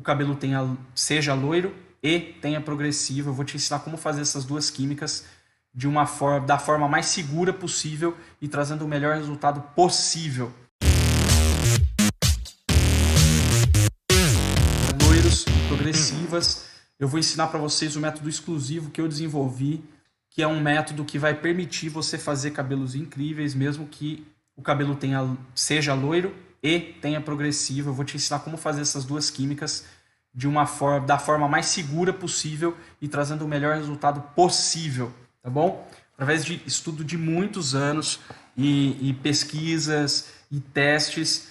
o cabelo seja loiro e tenha progressiva. Eu vou te ensinar como fazer essas duas químicas da forma mais segura possível e trazendo o melhor resultado possível. Loiros e progressivas. Eu vou ensinar para vocês o método exclusivo que eu desenvolvi, que é um método que vai permitir você fazer cabelos incríveis, mesmo que o cabelo seja loiro e tenha progressiva. Eu vou te ensinar como fazer essas duas químicas da forma mais segura possível e trazendo o melhor resultado possível, tá bom? Através de estudo de muitos anos e pesquisas e testes,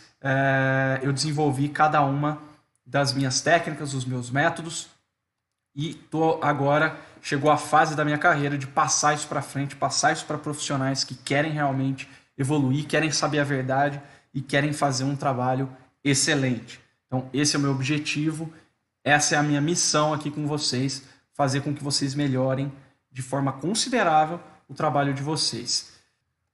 eu desenvolvi cada uma das minhas técnicas, dos meus métodos, e agora chegou a fase da minha carreira de passar isso para frente, passar isso para profissionais que querem realmente evoluir, querem saber a verdade e querem fazer um trabalho excelente. Então, esse é o meu objetivo, essa é a minha missão aqui com vocês, fazer com que vocês melhorem de forma considerável o trabalho de vocês.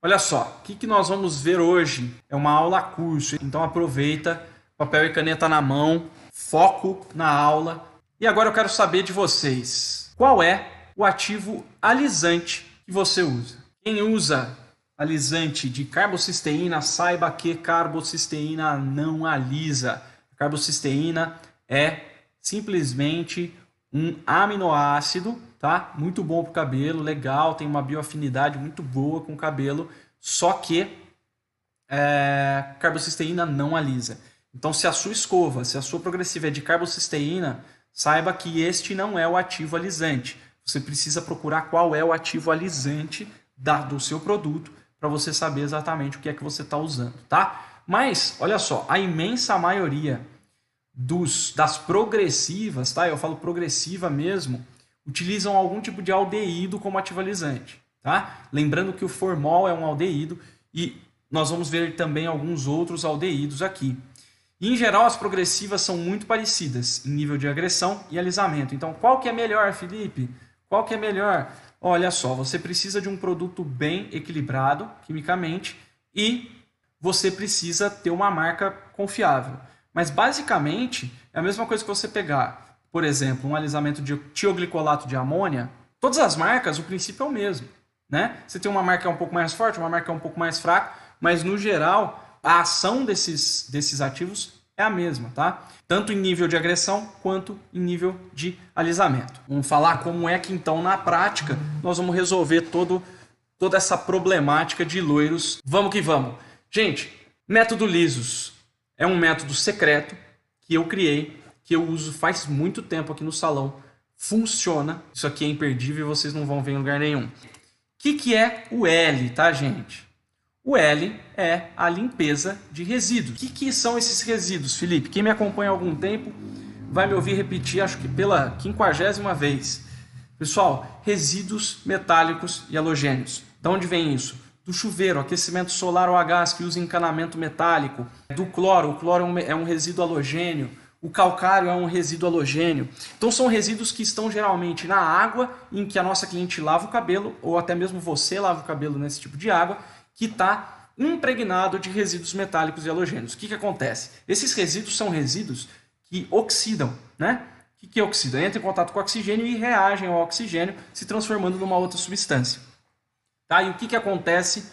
Olha só, o que nós vamos ver hoje é uma aula curso, então aproveita, papel e caneta na mão, foco na aula. E agora eu quero saber de vocês, qual é o ativo alisante que você usa? Quem usa alisante de carbocisteína, saiba que carbocisteína não alisa. A carbocisteína é simplesmente um aminoácido, tá? Muito bom para o cabelo, legal, tem uma bioafinidade muito boa com o cabelo, só que carbocisteína não alisa. Então, se a sua escova, se a sua progressiva é de carbocisteína, saiba que este não é o ativo alisante. Você precisa procurar qual é o ativo alisante do seu produto para você saber exatamente o que é que você está usando, tá? Mas, olha só, a imensa maioria das progressivas, tá? Eu falo progressiva mesmo, utilizam algum tipo de aldeído como ativo alisante, tá? Lembrando que o formol é um aldeído e nós vamos ver também alguns outros aldeídos aqui. E, em geral, as progressivas são muito parecidas em nível de agressão e alisamento. Então, qual que é melhor, Felipe? Qual que é melhor? Olha só, você precisa de um produto bem equilibrado quimicamente e você precisa ter uma marca confiável. Mas, basicamente, é a mesma coisa que você pegar, por exemplo, um alisamento de tioglicolato de amônia. Todas as marcas, o princípio é o mesmo, né? Você tem uma marca que é um pouco mais forte, uma marca que é um pouco mais fraca, mas, no geral, a ação desses ativos é a mesma, tá? Tanto em nível de agressão quanto em nível de alisamento. Vamos falar como é que, então, na prática, nós vamos resolver toda essa problemática de loiros. Vamos que vamos. Gente, método Lisos é um método secreto que eu criei, que eu uso faz muito tempo aqui no salão. Funciona. Isso aqui é imperdível e vocês não vão ver em lugar nenhum. O que é o L, tá, gente? O L é a limpeza de resíduos. O que são esses resíduos, Felipe? Quem me acompanha há algum tempo vai me ouvir repetir, acho que pela 50ª vez. Pessoal, resíduos metálicos e halogênios. De onde vem isso? Do chuveiro, aquecimento solar ou a gás que usa encanamento metálico. Do cloro, o cloro é um resíduo halogênio. O calcário é um resíduo halogênio. Então são resíduos que estão geralmente na água em que a nossa cliente lava o cabelo, ou até mesmo você lava o cabelo nesse tipo de água, que está impregnado de resíduos metálicos e halogênios. O que acontece? Esses resíduos são resíduos que oxidam, né? O que oxida? Entra em contato com o oxigênio e reagem ao oxigênio, se transformando numa outra substância. Tá? E o que acontece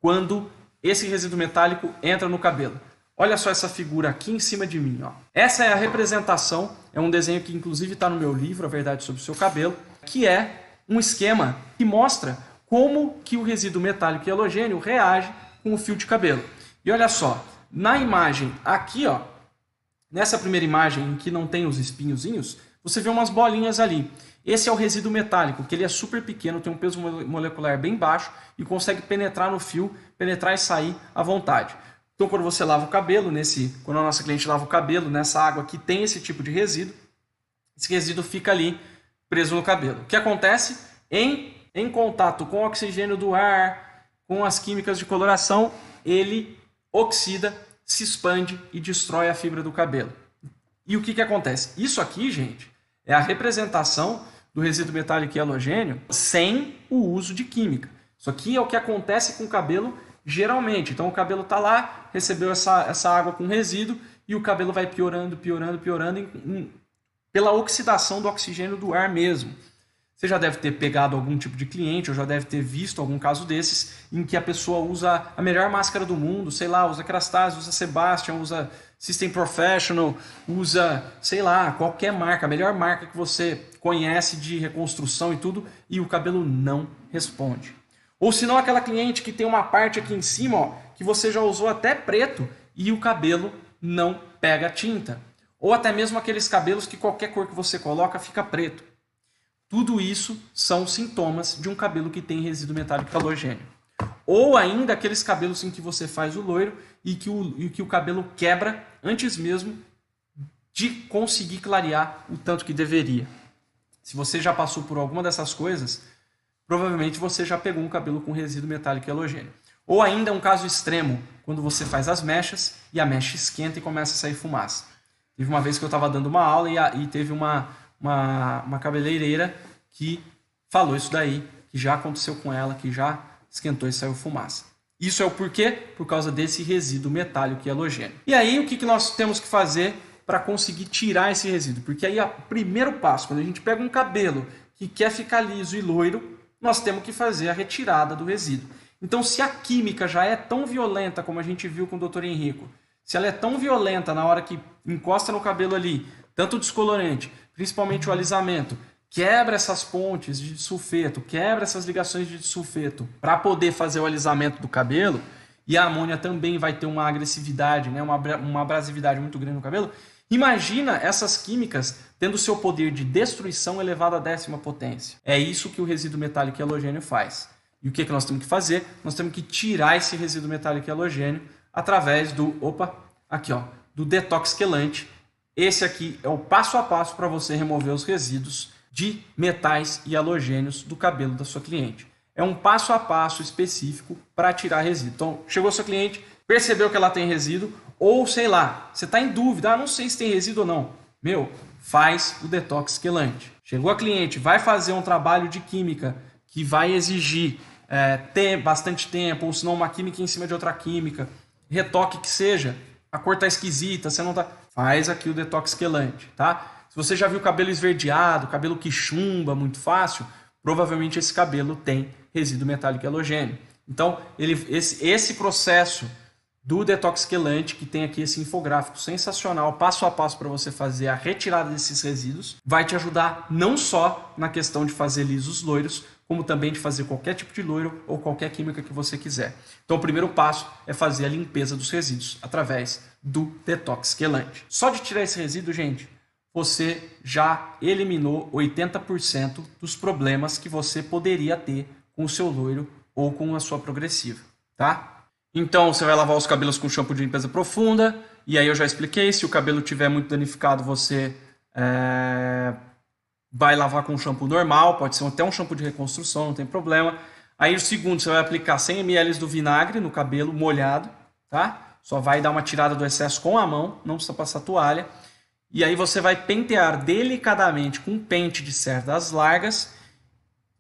quando esse resíduo metálico entra no cabelo? Olha só essa figura aqui em cima de mim. Ó. Essa é a representação, é um desenho que inclusive está no meu livro, A Verdade sobre o Seu Cabelo, que é um esquema que mostra como que o resíduo metálico e halogênio reage com o fio de cabelo. E olha só, na imagem aqui, ó, nessa primeira imagem em que não tem os espinhozinhos, você vê umas bolinhas ali. Esse é o resíduo metálico, que ele é super pequeno, tem um peso molecular bem baixo e consegue penetrar no fio, penetrar e sair à vontade. Então, quando você lava o cabelo, quando a nossa cliente lava o cabelo, nessa água que tem esse tipo de resíduo, esse resíduo fica ali preso no cabelo. O que acontece? Em contato com o oxigênio do ar, com as químicas de coloração, ele oxida, se expande e destrói a fibra do cabelo. E o que acontece? Isso aqui, gente, é a representação do resíduo metálico e halogênio sem o uso de química. Isso aqui é o que acontece com o cabelo geralmente. Então o cabelo está lá, recebeu essa água com resíduo e o cabelo vai piorando, piorando, piorando pela oxidação do oxigênio do ar mesmo. Você já deve ter pegado algum tipo de cliente, ou já deve ter visto algum caso desses, em que a pessoa usa a melhor máscara do mundo, sei lá, usa Kerastase, usa Sebastian, usa System Professional, usa, sei lá, qualquer marca, a melhor marca que você conhece de reconstrução e tudo, e o cabelo não responde. Ou se não, aquela cliente que tem uma parte aqui em cima, ó, que você já usou até preto, e o cabelo não pega tinta. Ou até mesmo aqueles cabelos que qualquer cor que você coloca fica preto. Tudo isso são sintomas de um cabelo que tem resíduo metálico halogênio. Ou ainda aqueles cabelos em que você faz o loiro e que o cabelo quebra antes mesmo de conseguir clarear o tanto que deveria. Se você já passou por alguma dessas coisas, provavelmente você já pegou um cabelo com resíduo metálico halogênio. Ou ainda um caso extremo, quando você faz as mechas e a mecha esquenta e começa a sair fumaça. Teve uma vez que eu estava dando uma aula e teve uma cabeleireira que falou isso daí, que já aconteceu com ela, que já esquentou e saiu fumaça. Isso é o porquê? Por causa desse resíduo metálico e halogênio. E aí, o que nós temos que fazer para conseguir tirar esse resíduo? Porque aí, o primeiro passo, quando a gente pega um cabelo que quer ficar liso e loiro, nós temos que fazer a retirada do resíduo. Então, se a química já é tão violenta, como a gente viu com o Dr. Henrico, se ela é tão violenta na hora que encosta no cabelo ali, tanto o descolorante, principalmente o alisamento, quebra essas pontes de sulfeto, quebra essas ligações de sulfeto para poder fazer o alisamento do cabelo, e a amônia também vai ter uma agressividade, né, uma abrasividade muito grande no cabelo. Imagina essas químicas tendo seu poder de destruição elevado à 10ª potência. É isso que o resíduo metálico e halogênio faz. E o que nós temos que fazer? Nós temos que tirar esse resíduo metálico e halogênio através do detox quelante. Esse aqui é o passo a passo para você remover os resíduos de metais e halogênios do cabelo da sua cliente. É um passo a passo específico para tirar resíduo. Então, chegou sua cliente, percebeu que ela tem resíduo, ou sei lá, você está em dúvida, não sei se tem resíduo ou não. Faz o detox quelante. Chegou a cliente, vai fazer um trabalho de química que vai exigir bastante tempo, ou se não uma química em cima de outra química, retoque que seja, a cor está esquisita, você não tá... Faz aqui o detox quelante, tá? Se você já viu cabelo esverdeado, cabelo que chumba muito fácil, provavelmente esse cabelo tem resíduo metálico e halogênio. Então, esse processo do detox quelante, que tem aqui esse infográfico sensacional, passo a passo para você fazer a retirada desses resíduos, vai te ajudar não só na questão de fazer lisos loiros, como também de fazer qualquer tipo de loiro ou qualquer química que você quiser. Então, o primeiro passo é fazer a limpeza dos resíduos através do detox quelante. Só de tirar esse resíduo, gente, você já eliminou 80% dos problemas que você poderia ter com o seu loiro ou com a sua progressiva, tá? Então, você vai lavar os cabelos com shampoo de limpeza profunda, e aí eu já expliquei, se o cabelo estiver muito danificado, você vai lavar com um shampoo normal, pode ser até um shampoo de reconstrução, não tem problema. Aí o segundo, você vai aplicar 100 ml do vinagre no cabelo molhado, tá? Só vai dar uma tirada do excesso com a mão, não precisa passar toalha. E aí você vai pentear delicadamente com um pente de cerdas largas.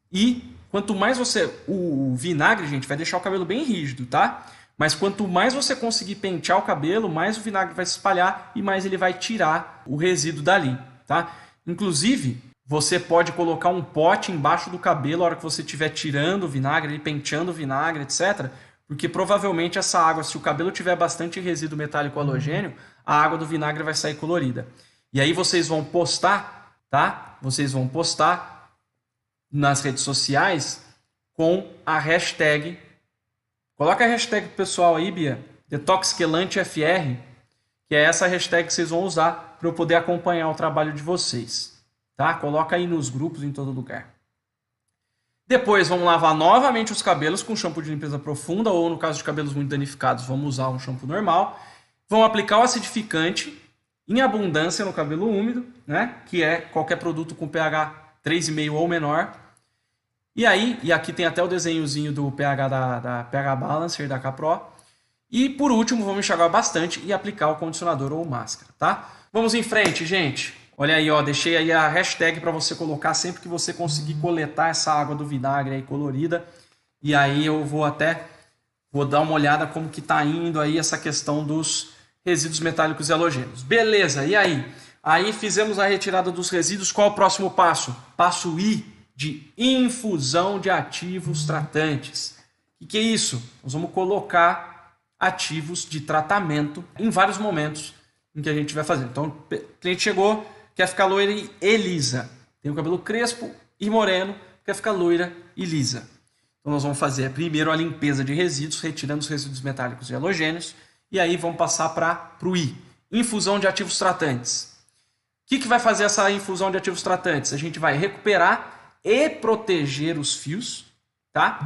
E quanto mais você... O vinagre, gente, vai deixar o cabelo bem rígido, tá? Mas quanto mais você conseguir pentear o cabelo, mais o vinagre vai se espalhar e mais ele vai tirar o resíduo dali, tá? Inclusive, você pode colocar um pote embaixo do cabelo na hora que você estiver tirando o vinagre, penteando o vinagre, etc. Porque provavelmente essa água, se o cabelo tiver bastante resíduo metálico halogênio, a água do vinagre vai sair colorida. E aí vocês vão postar, tá? Vocês vão postar nas redes sociais com a hashtag. Coloca a hashtag pessoal aí, Bia. DetoxQuelanteFR, que é essa hashtag que vocês vão usar para eu poder acompanhar o trabalho de vocês. Tá? Coloca aí nos grupos, em todo lugar. Depois vamos lavar novamente os cabelos com shampoo de limpeza profunda, ou no caso de cabelos muito danificados, vamos usar um shampoo normal. Vamos aplicar o acidificante em abundância no cabelo úmido, né? Que é qualquer produto com pH 3,5 ou menor. E aí, e aqui tem até o desenhozinho do pH da pH Balancer da Capro. E por último, vamos enxaguar bastante e aplicar o condicionador ou máscara, tá? Vamos em frente, gente. Olha aí, ó, deixei aí a hashtag para você colocar sempre que você conseguir coletar essa água do vinagre aí colorida. E aí eu vou dar uma olhada como que tá indo aí essa questão dos resíduos metálicos e halogênios. Beleza, e aí? Aí fizemos a retirada dos resíduos, qual é o próximo passo? Passo I, de infusão de ativos tratantes. O que é isso? Nós vamos colocar ativos de tratamento em vários momentos em que a gente vai fazer. Então, o cliente chegou, quer ficar loira e lisa. Tem o cabelo crespo e moreno, quer ficar loira e lisa. Então, nós vamos fazer primeiro a limpeza de resíduos, retirando os resíduos metálicos e halogênios, e aí vamos passar para o I, infusão de ativos tratantes. O que vai fazer essa infusão de ativos tratantes? A gente vai recuperar e proteger os fios, tá?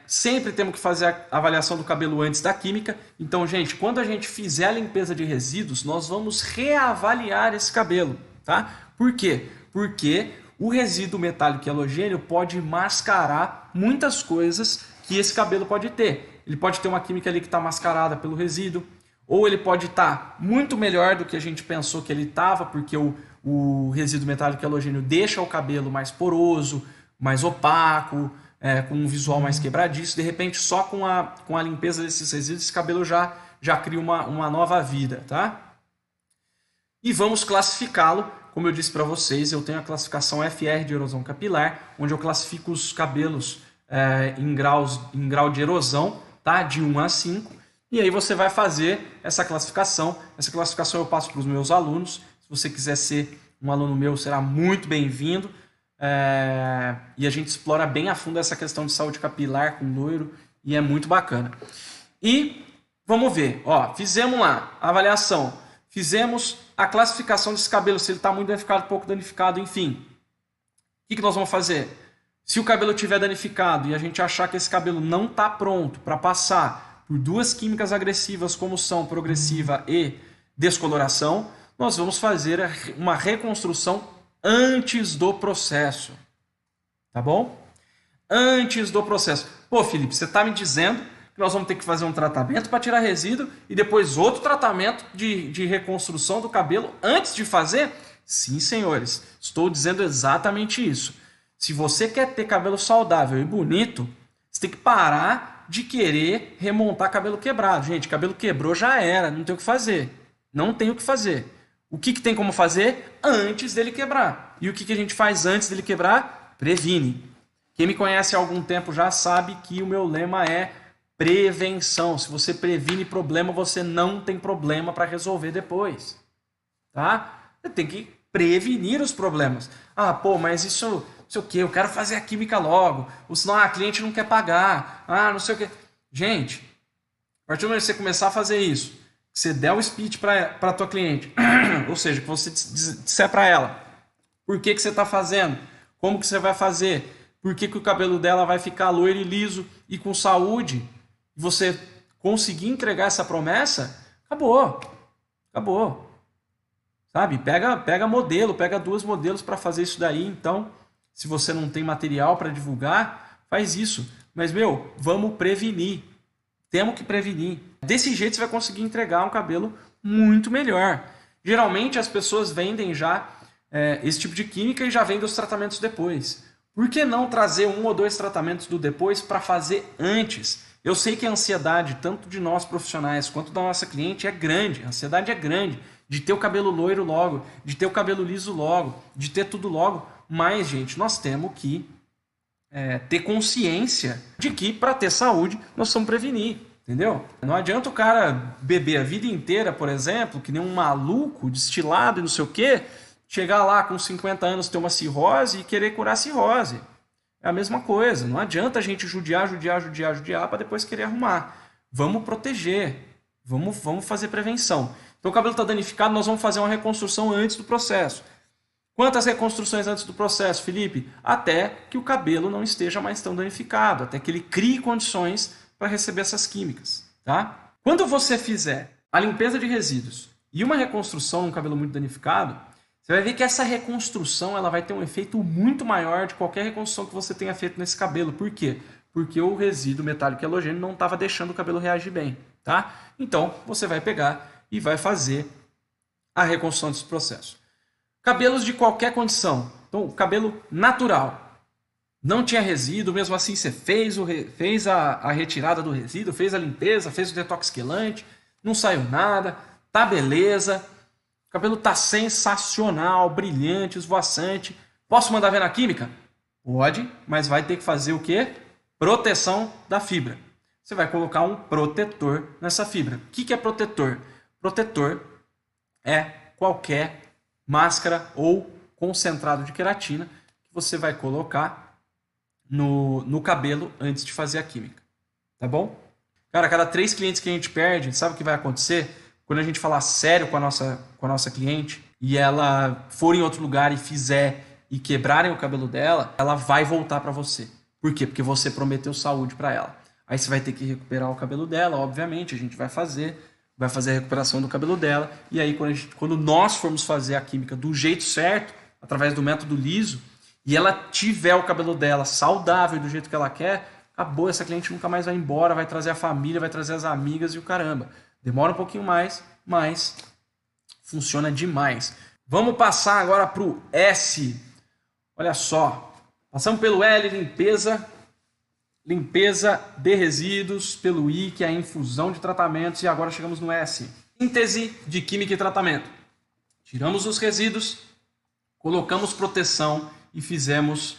Sempre temos que fazer a avaliação do cabelo antes da química. Então, gente, quando a gente fizer a limpeza de resíduos, nós vamos reavaliar esse cabelo, tá? Por quê? Porque o resíduo metálico e halogênio pode mascarar muitas coisas que esse cabelo pode ter. Ele pode ter uma química ali que está mascarada pelo resíduo, ou ele pode estar muito melhor do que a gente pensou que ele estava, porque o resíduo metálico e halogênio deixa o cabelo mais poroso, mais opaco, com um visual mais quebradiço. De repente, só com a limpeza desses resíduos, esse cabelo já cria uma nova vida, tá? E vamos classificá-lo. Como eu disse para vocês, eu tenho a classificação FR de erosão capilar, onde eu classifico os cabelos em grau de erosão, tá? De 1 a 5. E aí você vai fazer essa classificação. Essa classificação eu passo para os meus alunos. Se você quiser ser um aluno meu, será muito bem-vindo. E a gente explora bem a fundo essa questão de saúde capilar com loiro e é muito bacana. E vamos ver, ó, fizemos lá a avaliação, fizemos a classificação desse cabelo, se ele está muito danificado, pouco danificado, enfim. O que nós vamos fazer? Se o cabelo estiver danificado e a gente achar que esse cabelo não está pronto para passar por duas químicas agressivas como são progressiva e descoloração, nós vamos fazer uma reconstrução antes do processo, tá bom? Antes do processo. Pô, Felipe, você está me dizendo que nós vamos ter que fazer um tratamento para tirar resíduo e depois outro tratamento de reconstrução do cabelo antes de fazer? Sim, senhores, estou dizendo exatamente isso. Se você quer ter cabelo saudável e bonito, você tem que parar de querer remontar cabelo quebrado. Gente, cabelo quebrou já era, não tem o que fazer. Não tem o que fazer. O que tem como fazer? Antes dele quebrar. E o que a gente faz antes dele quebrar? Previne. Quem me conhece há algum tempo já sabe que o meu lema é prevenção. Se você previne problema, você não tem problema para resolver depois. Tá? Você tem que prevenir os problemas. Ah, pô, mas isso, não sei o quê, eu quero fazer a química logo. Ou senão a cliente não quer pagar. Ah, não sei o quê. Gente, a partir do momento que você começar a fazer isso, que você der o speech para a tua cliente, ou seja, que você disser para ela por que você está fazendo, como que você vai fazer, por que o cabelo dela vai ficar loiro e liso e com saúde, e você conseguir entregar essa promessa, acabou. Acabou. Sabe? Pega modelo, pega 2 modelos para fazer isso daí. Então, se você não tem material para divulgar, faz isso. Mas, vamos prevenir. Temos que prevenir. Desse jeito você vai conseguir entregar um cabelo muito melhor. Geralmente as pessoas vendem já esse tipo de química e já vendem os tratamentos depois. Por que não trazer 1 ou 2 tratamentos do depois para fazer antes? Eu sei que a ansiedade, tanto de nós profissionais quanto da nossa cliente, é grande. A ansiedade é grande de ter o cabelo loiro logo, de ter o cabelo liso logo, de ter tudo logo. Mas, gente, nós temos que ter consciência de que, para ter saúde, nós precisamos prevenir. Entendeu? Não adianta o cara beber a vida inteira, por exemplo, que nem um maluco, destilado e não sei o quê, chegar lá com 50 anos, ter uma cirrose e querer curar a cirrose. É a mesma coisa. Não adianta a gente judiar para depois querer arrumar. Vamos proteger. Vamos fazer prevenção. Então o cabelo está danificado, nós vamos fazer uma reconstrução antes do processo. Quantas reconstruções antes do processo, Felipe? Até que o cabelo não esteja mais tão danificado, até que ele crie condições para receber essas químicas, tá? Quando você fizer a limpeza de resíduos e uma reconstrução num cabelo muito danificado, você vai ver que essa reconstrução ela vai ter um efeito muito maior de qualquer reconstrução que você tenha feito nesse cabelo. Por quê? Porque o resíduo metálico e halogênio não estava deixando o cabelo reagir bem, tá? Então, você vai pegar e vai fazer a reconstrução desse processo. Cabelos de qualquer condição. Então, cabelo natural. Não tinha resíduo, mesmo assim você fez a retirada do resíduo, fez a limpeza, fez o detox quelante, não saiu nada, tá beleza, o cabelo tá sensacional, brilhante, esvoaçante. Posso mandar ver na química? Pode, mas vai ter que fazer o quê? Proteção da fibra. Você vai colocar um protetor nessa fibra. O que é protetor? Protetor é qualquer máscara ou concentrado de queratina que você vai colocar no cabelo antes de fazer a química. Tá bom? Cara, a cada 3 clientes que a gente perde, sabe o que vai acontecer? Quando a gente falar sério com a nossa cliente e ela for em outro lugar e fizer e quebrarem o cabelo dela, ela vai voltar para você. Por quê? Porque você prometeu saúde para ela. Aí você vai ter que recuperar o cabelo dela, obviamente, a gente vai fazer a recuperação do cabelo dela. E aí, quando nós formos fazer a química do jeito certo, através do método liso, e ela tiver o cabelo dela saudável do jeito que ela quer, acabou, essa cliente nunca mais vai embora, vai trazer a família, vai trazer as amigas e o caramba. Demora um pouquinho mais, mas funciona demais. Vamos passar agora para o S. Olha só, passamos pelo L, limpeza de resíduos, pelo I, que é a infusão de tratamentos, e agora chegamos no S. Síntese de química e tratamento. Tiramos os resíduos, colocamos proteção e fizemos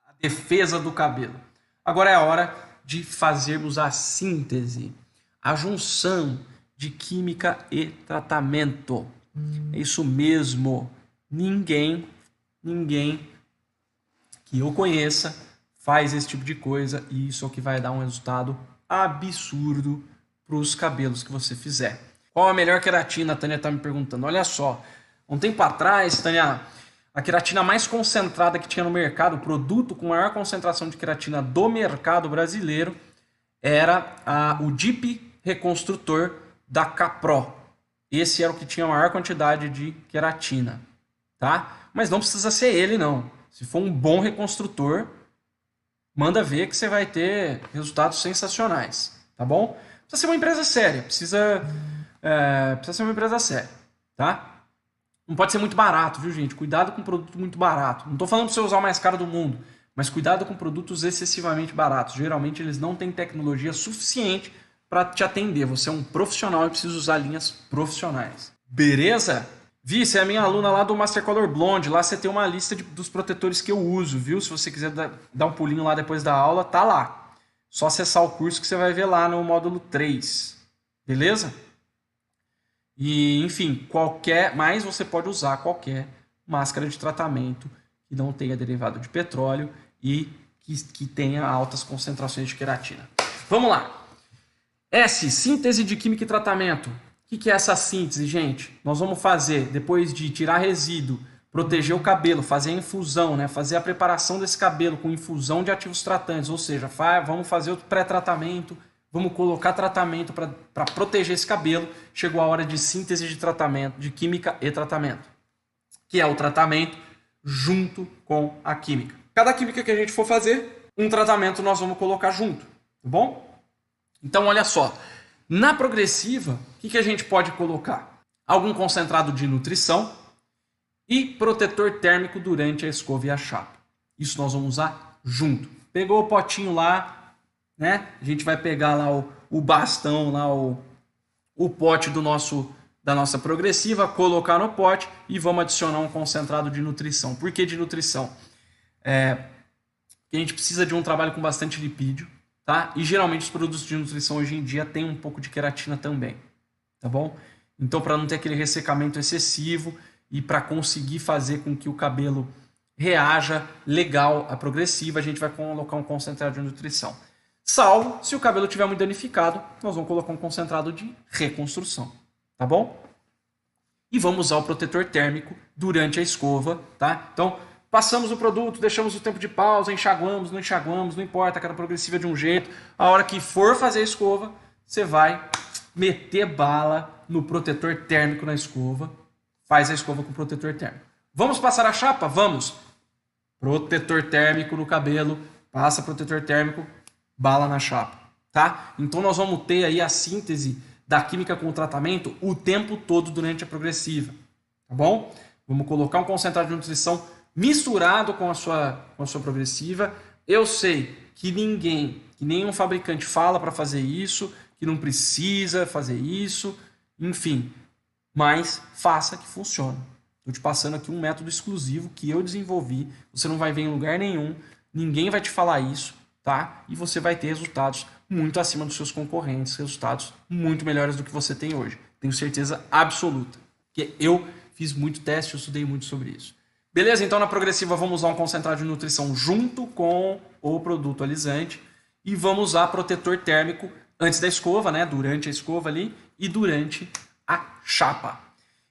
a defesa do cabelo. Agora é a hora de fazermos a síntese, a junção de química e tratamento. É isso mesmo. Ninguém que eu conheça faz esse tipo de coisa e isso é o que vai dar um resultado absurdo para os cabelos que você fizer. Qual a melhor queratina? A Tânia está me perguntando. Olha só, um tempo atrás, Tânia, a queratina mais concentrada que tinha no mercado, o produto com maior concentração de queratina do mercado brasileiro, era o Deep Reconstrutor da Capro. Esse era o que tinha a maior quantidade de queratina, tá? Mas não precisa ser ele, não. Se for um bom reconstrutor, manda ver que você vai ter resultados sensacionais, tá bom? Precisa ser uma empresa séria, precisa ser uma empresa séria, tá? Não pode ser muito barato, viu, gente? Cuidado com produto muito barato. Não estou falando para você usar o mais caro do mundo, mas cuidado com produtos excessivamente baratos. Geralmente eles não têm tecnologia suficiente para te atender. Você é um profissional e precisa usar linhas profissionais. Beleza? Vi, você é minha aluna lá do Master Color Blonde. Lá você tem uma lista dos protetores que eu uso, viu? Se você quiser dar um pulinho lá depois da aula, tá lá. Só acessar o curso que você vai ver lá no módulo 3. Beleza? E, enfim, mas você pode usar qualquer máscara de tratamento que não tenha derivado de petróleo e que tenha altas concentrações de queratina. Vamos lá. S, síntese de química e tratamento. O que é essa síntese, gente? Nós vamos fazer, depois de tirar resíduo, proteger o cabelo, fazer a infusão, né? Fazer a preparação desse cabelo com infusão de ativos tratantes, ou seja, vamos fazer o pré-tratamento, vamos colocar tratamento para proteger esse cabelo. Chegou a hora de síntese de tratamento, de química e tratamento, que é o tratamento junto com a química. Cada química que a gente for fazer, um tratamento nós vamos colocar junto, tá bom? Então, olha só, na progressiva, o que a gente pode colocar? Algum concentrado de nutrição e protetor térmico durante a escova e a chapa. Isso nós vamos usar junto. Pegou o potinho lá, né? A gente vai pegar lá o bastão, lá o pote da nossa progressiva, colocar no pote e vamos adicionar um concentrado de nutrição. Por que de nutrição? Porque a gente precisa de um trabalho com bastante lipídio, tá? E geralmente os produtos de nutrição hoje em dia têm um pouco de queratina também, tá bom? Então, para não ter aquele ressecamento excessivo e para conseguir fazer com que o cabelo reaja legal à progressiva, a gente vai colocar um concentrado de nutrição. Salvo se o cabelo estiver muito danificado, nós vamos colocar um concentrado de reconstrução, tá bom? E vamos usar o protetor térmico durante a escova, tá? Então, passamos o produto, deixamos o tempo de pausa, enxaguamos, não importa, cada progressiva é de um jeito. A hora que for fazer a escova, você vai meter bala no protetor térmico na escova. Faz a escova com protetor térmico. Vamos passar a chapa? Vamos! Protetor térmico no cabelo, passa protetor térmico, bala na chapa, tá? Então nós vamos ter aí a síntese da química com o tratamento o tempo todo durante a progressiva, tá bom? Vamos colocar um concentrado de nutrição misturado com a sua progressiva. Eu sei que nenhum fabricante fala para fazer isso, que não precisa fazer isso. enfim, mas faça que funcione. Estou te passando aqui um método exclusivo que eu desenvolvi, você não vai ver em lugar nenhum, ninguém vai te falar isso, tá? E você vai ter resultados muito acima dos seus concorrentes, resultados muito melhores do que você tem hoje. Tenho certeza absoluta, porque eu fiz muito teste, eu estudei muito sobre isso. Beleza? Então na progressiva vamos usar um concentrado de nutrição junto com o produto alisante e vamos usar protetor térmico antes da escova, né? Durante a escova ali e durante a chapa.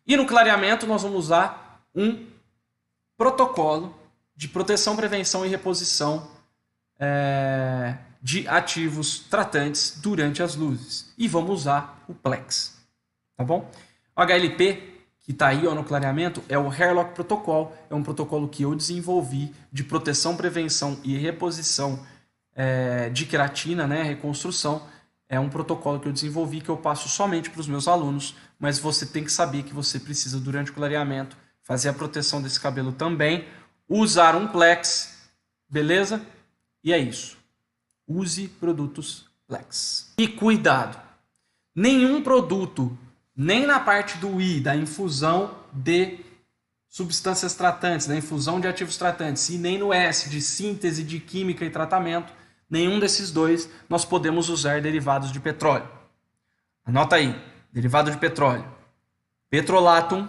E no clareamento nós vamos usar um protocolo de proteção, prevenção e reposição de ativos tratantes durante as luzes. E vamos usar o Plex, tá bom? O HLP, que está aí no clareamento, é o Hair Lock Protocol. É um protocolo que eu desenvolvi de proteção, prevenção e reposição de queratina, né? Reconstrução. É um protocolo que eu desenvolvi que eu passo somente para os meus alunos, mas você tem que saber que você precisa, durante o clareamento, fazer a proteção desse cabelo também, usar um Plex, beleza? E é isso. Use produtos Plex. E cuidado! Nenhum produto, nem na parte do I, da infusão de substâncias tratantes, da infusão de ativos tratantes, e nem no S, de síntese de química e tratamento, nenhum desses dois nós podemos usar derivados de petróleo. Anota aí, derivado de petróleo. Petrolatum,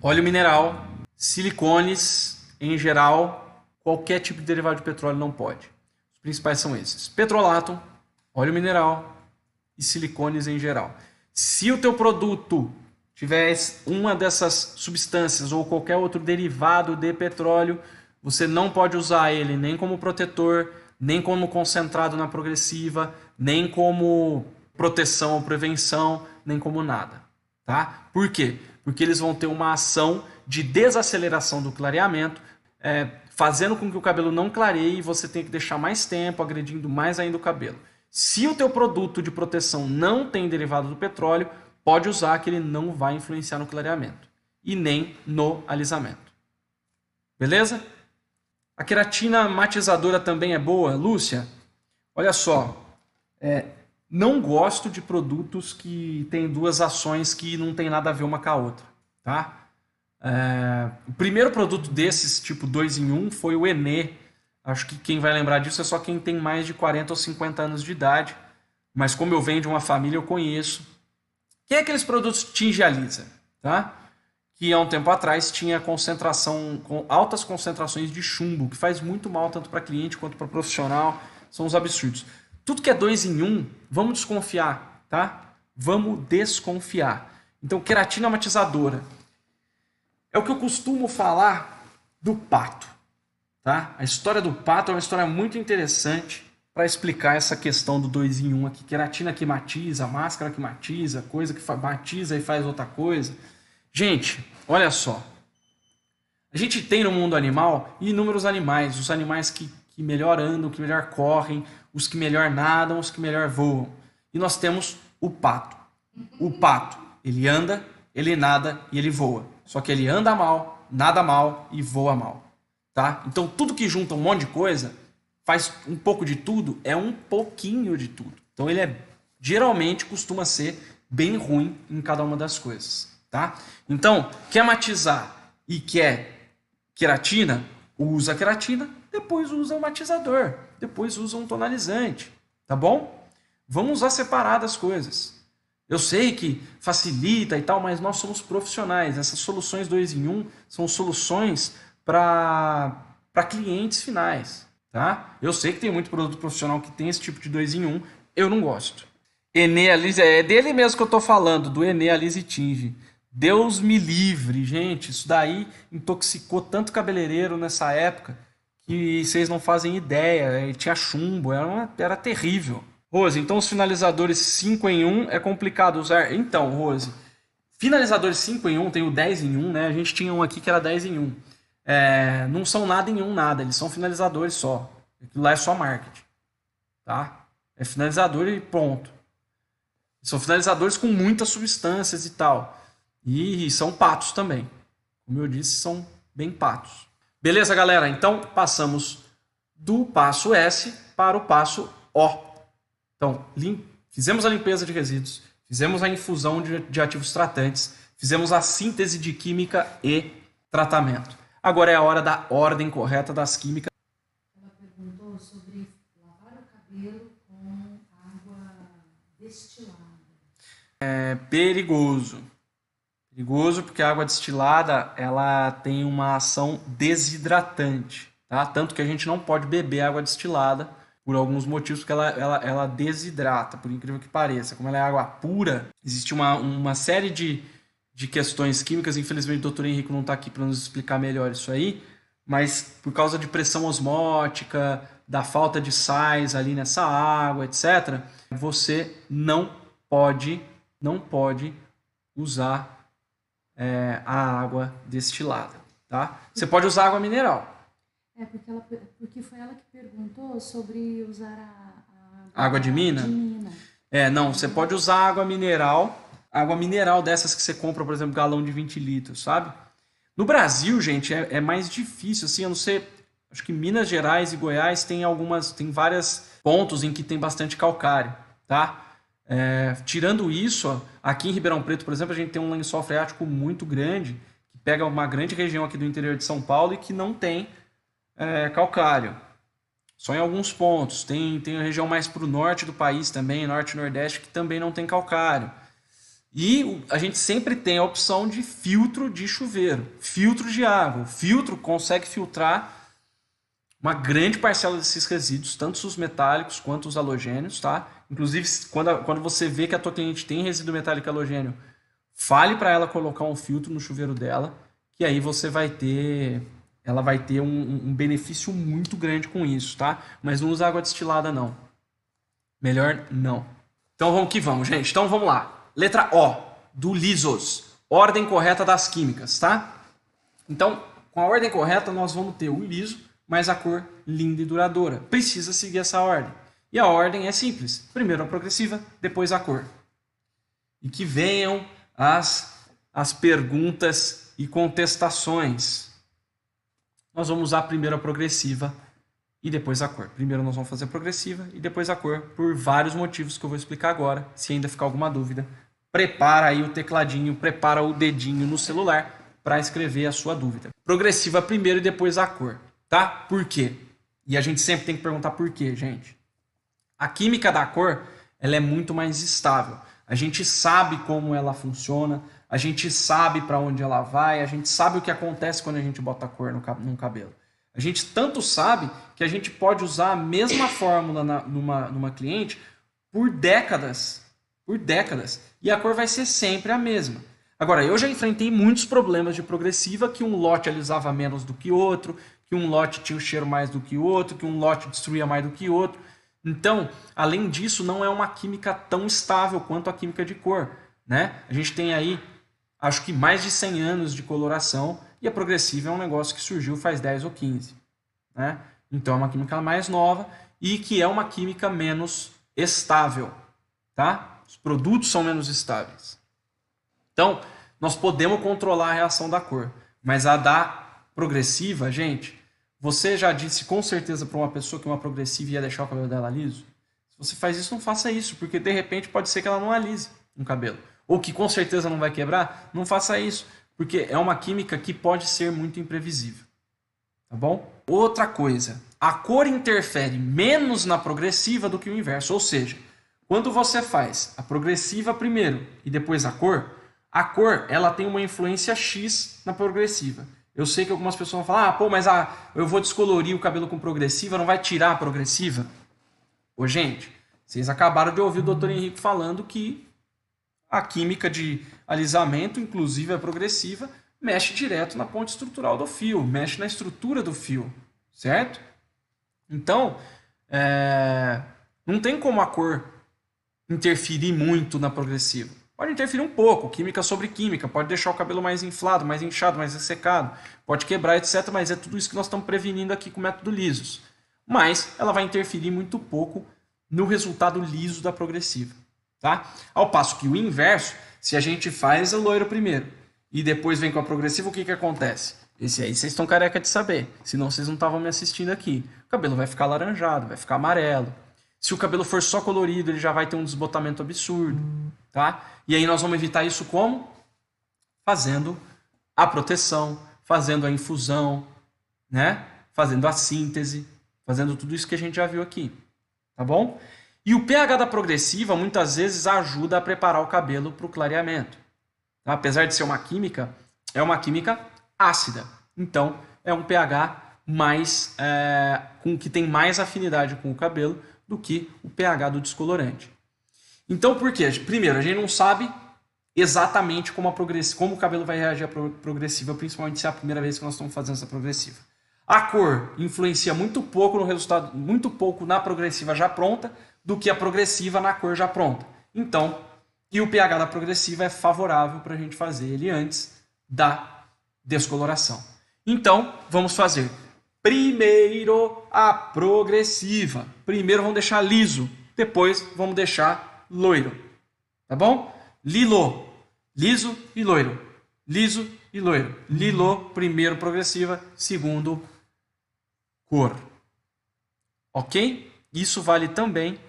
óleo mineral, silicones em geral, qualquer tipo de derivado de petróleo não pode. Os principais são esses: petrolatum, óleo mineral e silicones em geral. Se o teu produto tiver uma dessas substâncias ou qualquer outro derivado de petróleo, você não pode usar ele nem como protetor, nem como concentrado na progressiva, nem como proteção ou prevenção, nem como nada, tá? Por quê? Porque eles vão ter uma ação de desaceleração do clareamento, fazendo com que o cabelo não clareie e você tenha que deixar mais tempo, agredindo mais ainda o cabelo. Se o teu produto de proteção não tem derivado do petróleo, pode usar, que ele não vai influenciar no clareamento e nem no alisamento. Beleza? A queratina matizadora também é boa, Lúcia? Olha só, não gosto de produtos que têm duas ações que não tem nada a ver uma com a outra, tá? O primeiro produto desses, tipo 2 em 1, foi o Enê. Acho que quem vai lembrar disso é só quem tem mais de 40 ou 50 anos de idade, mas como eu venho de uma família, eu conheço. Que é aqueles produtos Tingializa, tá? Que há um tempo atrás tinha concentração, com altas concentrações de chumbo, que faz muito mal tanto para cliente quanto para profissional, são uns absurdos. Tudo que é 2 em 1, vamos desconfiar, tá? Vamos desconfiar. Então, queratina matizadora. É o que eu costumo falar do pato, tá? A história do pato é uma história muito interessante para explicar essa questão do 2 em 1 aqui. Queratina que matiza, máscara que matiza, coisa que matiza e faz outra coisa. Gente, olha só. A gente tem no mundo animal inúmeros animais. Os animais que melhor andam, que melhor correm, os que melhor nadam, os que melhor voam. E nós temos o pato. O pato, ele anda, ele nada e ele voa. Só que ele anda mal, nada mal e voa mal. Tá? Então tudo que junta um monte de coisa, faz um pouco de tudo, é um pouquinho de tudo. Então ele geralmente costuma ser bem ruim em cada uma das coisas. Tá? Então, quer matizar e quer queratina, usa queratina, depois usa um matizador, depois usa um tonalizante, tá bom? Vamos usar separadas as coisas. Eu sei que facilita e tal, mas nós somos profissionais. Essas soluções 2 em 1 são soluções para clientes finais, tá? Eu sei que tem muito produto profissional que tem esse tipo de 2 em 1, eu não gosto. Enê Alise, é dele mesmo que eu tô falando, do Enê Alise Tinge. Deus me livre, gente, isso daí intoxicou tanto cabeleireiro nessa época que vocês não fazem ideia, tinha chumbo, era terrível. Rose, então os finalizadores 5 em 1 é complicado usar? Então, Rose, finalizadores 5 em 1, tem o 10 em 1, né? A gente tinha um aqui que era 10 em 1. Não são nada em 1, nada, eles são finalizadores só. Aquilo lá é só marketing, tá? É finalizador e pronto. São finalizadores com muitas substâncias e tal. E são patos também. Como eu disse, são bem patos. Beleza, galera? Então, passamos do passo S para o passo O. Então, fizemos a limpeza de resíduos, Fizemos a infusão de ativos tratantes, fizemos a síntese de química e tratamento. Agora é a hora da ordem correta das químicas. Ela perguntou sobre lavar o cabelo com água destilada. É perigoso. Perigoso porque a água destilada ela tem uma ação desidratante, tá? Tanto que a gente não pode beber água destilada por alguns motivos, porque ela desidrata, por incrível que pareça. Como ela é água pura, existe uma série de questões químicas. Infelizmente o doutor Henrique não está aqui para nos explicar melhor isso aí, mas por causa de pressão osmótica, da falta de sais ali nessa água, etc., você não pode usar a água destilada, tá? Você pode usar água mineral. Porque foi ela que perguntou sobre usar a Água de mina? Não, você pode usar água mineral dessas que você compra, por exemplo, galão de 20 litros, sabe? No Brasil, gente, é mais difícil, assim, eu não sei, acho que Minas Gerais e Goiás tem vários pontos em que tem bastante calcário, tá? Tirando isso, ó, aqui em Ribeirão Preto, por exemplo, a gente tem um lençol freático muito grande, que pega uma grande região aqui do interior de São Paulo e que não tem calcário. Só em alguns pontos. Tem a região mais para o norte do país também, norte e nordeste, que também não tem calcário. E a gente sempre tem a opção de filtro de chuveiro, filtro de água. O filtro consegue filtrar uma grande parcela desses resíduos, tanto os metálicos quanto os halogênios, tá? Inclusive, quando você vê que a tua cliente tem resíduo metálico e halogênio, fale para ela colocar um filtro no chuveiro dela, que aí ela vai ter um benefício muito grande com isso, tá? Mas não usa água destilada, não. Melhor não. Então vamos que vamos, gente. Então vamos lá. Letra O, do Lisos. Ordem correta das químicas, tá? Então, com a ordem correta, nós vamos ter o liso, mais a cor linda e duradoura. Precisa seguir essa ordem. E a ordem é simples. Primeiro a progressiva, depois a cor. E que venham as perguntas e contestações. Nós vamos usar primeiro a progressiva e depois a cor. Primeiro nós vamos fazer a progressiva e depois a cor, por vários motivos que eu vou explicar agora. Se ainda ficar alguma dúvida, prepara aí o tecladinho, prepara o dedinho no celular para escrever a sua dúvida. Progressiva primeiro e depois a cor, tá? Por quê? E a gente sempre tem que perguntar por quê, gente. A química da cor, ela é muito mais estável. A gente sabe como ela funciona, a gente sabe para onde ela vai, a gente sabe o que acontece quando a gente bota a cor no cabelo. A gente tanto sabe que a gente pode usar a mesma fórmula numa cliente por décadas. Por décadas. E a cor vai ser sempre a mesma. Agora, eu já enfrentei muitos problemas de progressiva, que um lote alisava menos do que outro, que um lote tinha o cheiro mais do que o outro, que um lote destruía mais do que o outro. Então, além disso, não é uma química tão estável quanto a química de cor, né? A gente tem aí, acho que mais de 100 anos de coloração, e a progressiva é um negócio que surgiu faz 10 ou 15, né? Então é uma química mais nova e que é uma química menos estável, tá? Os produtos são menos estáveis. Então, nós podemos controlar a reação da cor, mas a da progressiva, gente, você já disse com certeza para uma pessoa que uma progressiva ia deixar o cabelo dela liso? Se você faz isso, não faça isso, porque de repente pode ser que ela não alise um cabelo. Ou que com certeza não vai quebrar, não faça isso, porque é uma química que pode ser muito imprevisível. Tá bom? Outra coisa, a cor interfere menos na progressiva do que o inverso. Ou seja, quando você faz a progressiva primeiro e depois a cor ela tem uma influência X na progressiva. Eu sei que algumas pessoas vão falar, mas eu vou descolorir o cabelo com progressiva, não vai tirar a progressiva? Ô, gente, vocês acabaram de ouvir o Dr. Henrique falando que a química de alisamento, inclusive a progressiva, mexe direto na ponte estrutural do fio, mexe na estrutura do fio, certo? Então, não tem como a cor interferir muito na progressiva. Pode interferir um pouco, química sobre química, pode deixar o cabelo mais inflado, mais inchado, mais ressecado, pode quebrar, etc. Mas é tudo isso que nós estamos prevenindo aqui com o método lisos. Mas ela vai interferir muito pouco no resultado liso da progressiva, tá? Ao passo que o inverso, se a gente faz a loiro primeiro e depois vem com a progressiva, o que acontece? Esse aí vocês estão careca de saber, senão vocês não estavam me assistindo aqui. O cabelo vai ficar alaranjado, vai ficar amarelo. Se o cabelo for só colorido, ele já vai ter um desbotamento absurdo, tá? E aí nós vamos evitar isso como? Fazendo a proteção, fazendo a infusão, né? Fazendo a síntese, fazendo tudo isso que a gente já viu aqui, tá bom? E o pH da progressiva muitas vezes ajuda a preparar o cabelo para o clareamento. Tá? Apesar de ser uma química, é uma química ácida. Então, é um pH mais, que tem mais afinidade com o cabelo do que o pH do descolorante. Então, por quê? Primeiro, a gente não sabe exatamente como o cabelo vai reagir à progressiva, principalmente se é a primeira vez que nós estamos fazendo essa progressiva. A cor influencia muito pouco no resultado, muito pouco na progressiva já pronta, do que a progressiva na cor já pronta. Então, e o pH da progressiva é favorável para a gente fazer ele antes da descoloração. Então, vamos fazer primeiro a progressiva. Primeiro vamos deixar liso, depois vamos deixar loiro. Tá bom? Lilo, liso e loiro. Liso e loiro. Lilo, primeiro progressiva, segundo cor. Ok? Isso vale também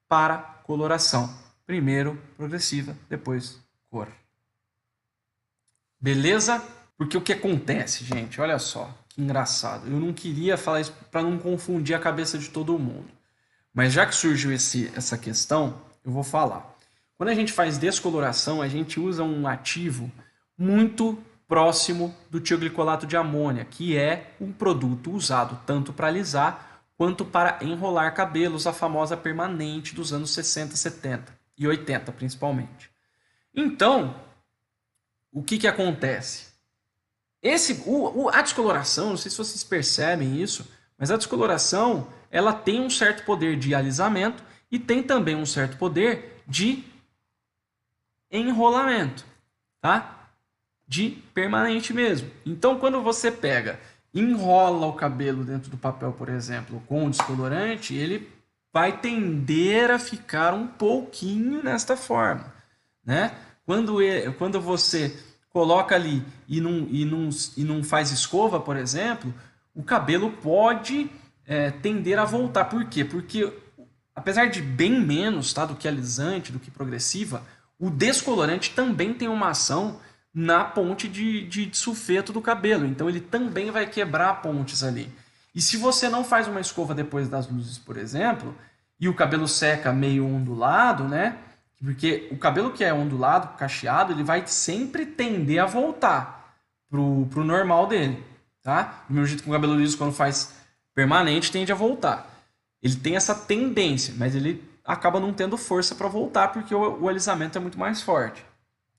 para coloração. Primeiro progressiva, depois cor. Beleza? Porque o que acontece, gente? Olha só, que engraçado. Eu não queria falar isso para não confundir a cabeça de todo mundo. Mas já que surgiu essa questão, eu vou falar. Quando a gente faz descoloração, a gente usa um ativo muito próximo do tioglicolato de amônia, que é um produto usado tanto para alisar quanto para enrolar cabelos, a famosa permanente dos anos 60, 70 e 80 principalmente. Então, o que acontece? A descoloração, não sei se vocês percebem isso, mas a descoloração ela tem um certo poder de alisamento e tem também um certo poder de enrolamento, tá? De permanente mesmo. Então, quando você pega, enrola o cabelo dentro do papel, por exemplo, com o descolorante, ele vai tender a ficar um pouquinho nesta forma, né? Quando você coloca ali e não faz escova, por exemplo, o cabelo pode tender a voltar. Por quê? Porque, apesar de bem menos, tá, do que alisante, do que progressiva, o descolorante também tem uma ação na ponte de sulfeto do cabelo. Então, ele também vai quebrar pontes ali. E se você não faz uma escova depois das luzes, por exemplo, e o cabelo seca meio ondulado, né? Porque o cabelo que é ondulado, cacheado, ele vai sempre tender a voltar pro normal dele, tá? Do mesmo jeito que o cabelo liso, quando faz permanente, tende a voltar. Ele tem essa tendência, mas ele acaba não tendo força para voltar, porque o alisamento é muito mais forte.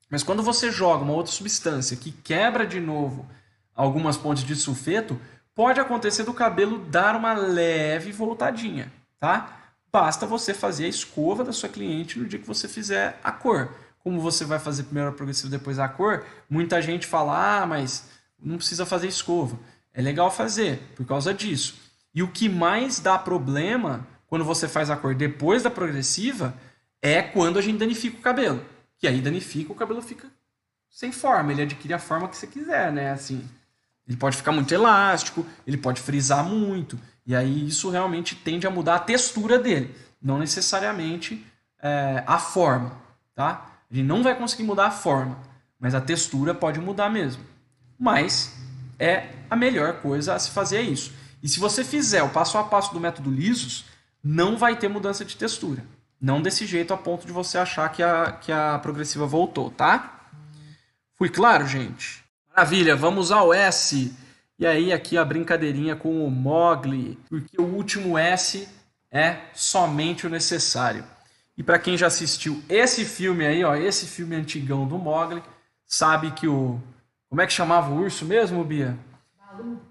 Mas quando você joga uma outra substância que quebra de novo algumas pontes de sulfeto, pode acontecer do cabelo dar uma leve voltadinha, tá? Basta você fazer a escova da sua cliente no dia que você fizer a cor. Como você vai fazer primeiro a progressiva, depois a cor, muita gente fala, mas não precisa fazer escova. É legal fazer, por causa disso. E o que mais dá problema quando você faz a cor depois da progressiva é quando a gente danifica o cabelo. Que aí danifica, o cabelo fica sem forma, ele adquire a forma que você quiser, né? Assim, ele pode ficar muito elástico, ele pode frisar muito, e aí isso realmente tende a mudar a textura dele, não necessariamente a forma, tá? A gente não vai conseguir mudar a forma, mas a textura pode mudar mesmo. Mas é a melhor coisa a se fazer é isso. E se você fizer o passo a passo do método lisos, não vai ter mudança de textura. Não desse jeito a ponto de você achar que a progressiva voltou, tá? Fui claro, gente? Maravilha, vamos ao S. E aí aqui a brincadeirinha com o Mowgli, porque o último S é somente o necessário. E para quem já assistiu esse filme aí, ó, esse filme antigão do Mowgli, sabe que o... Como é que chamava o urso mesmo, Bia?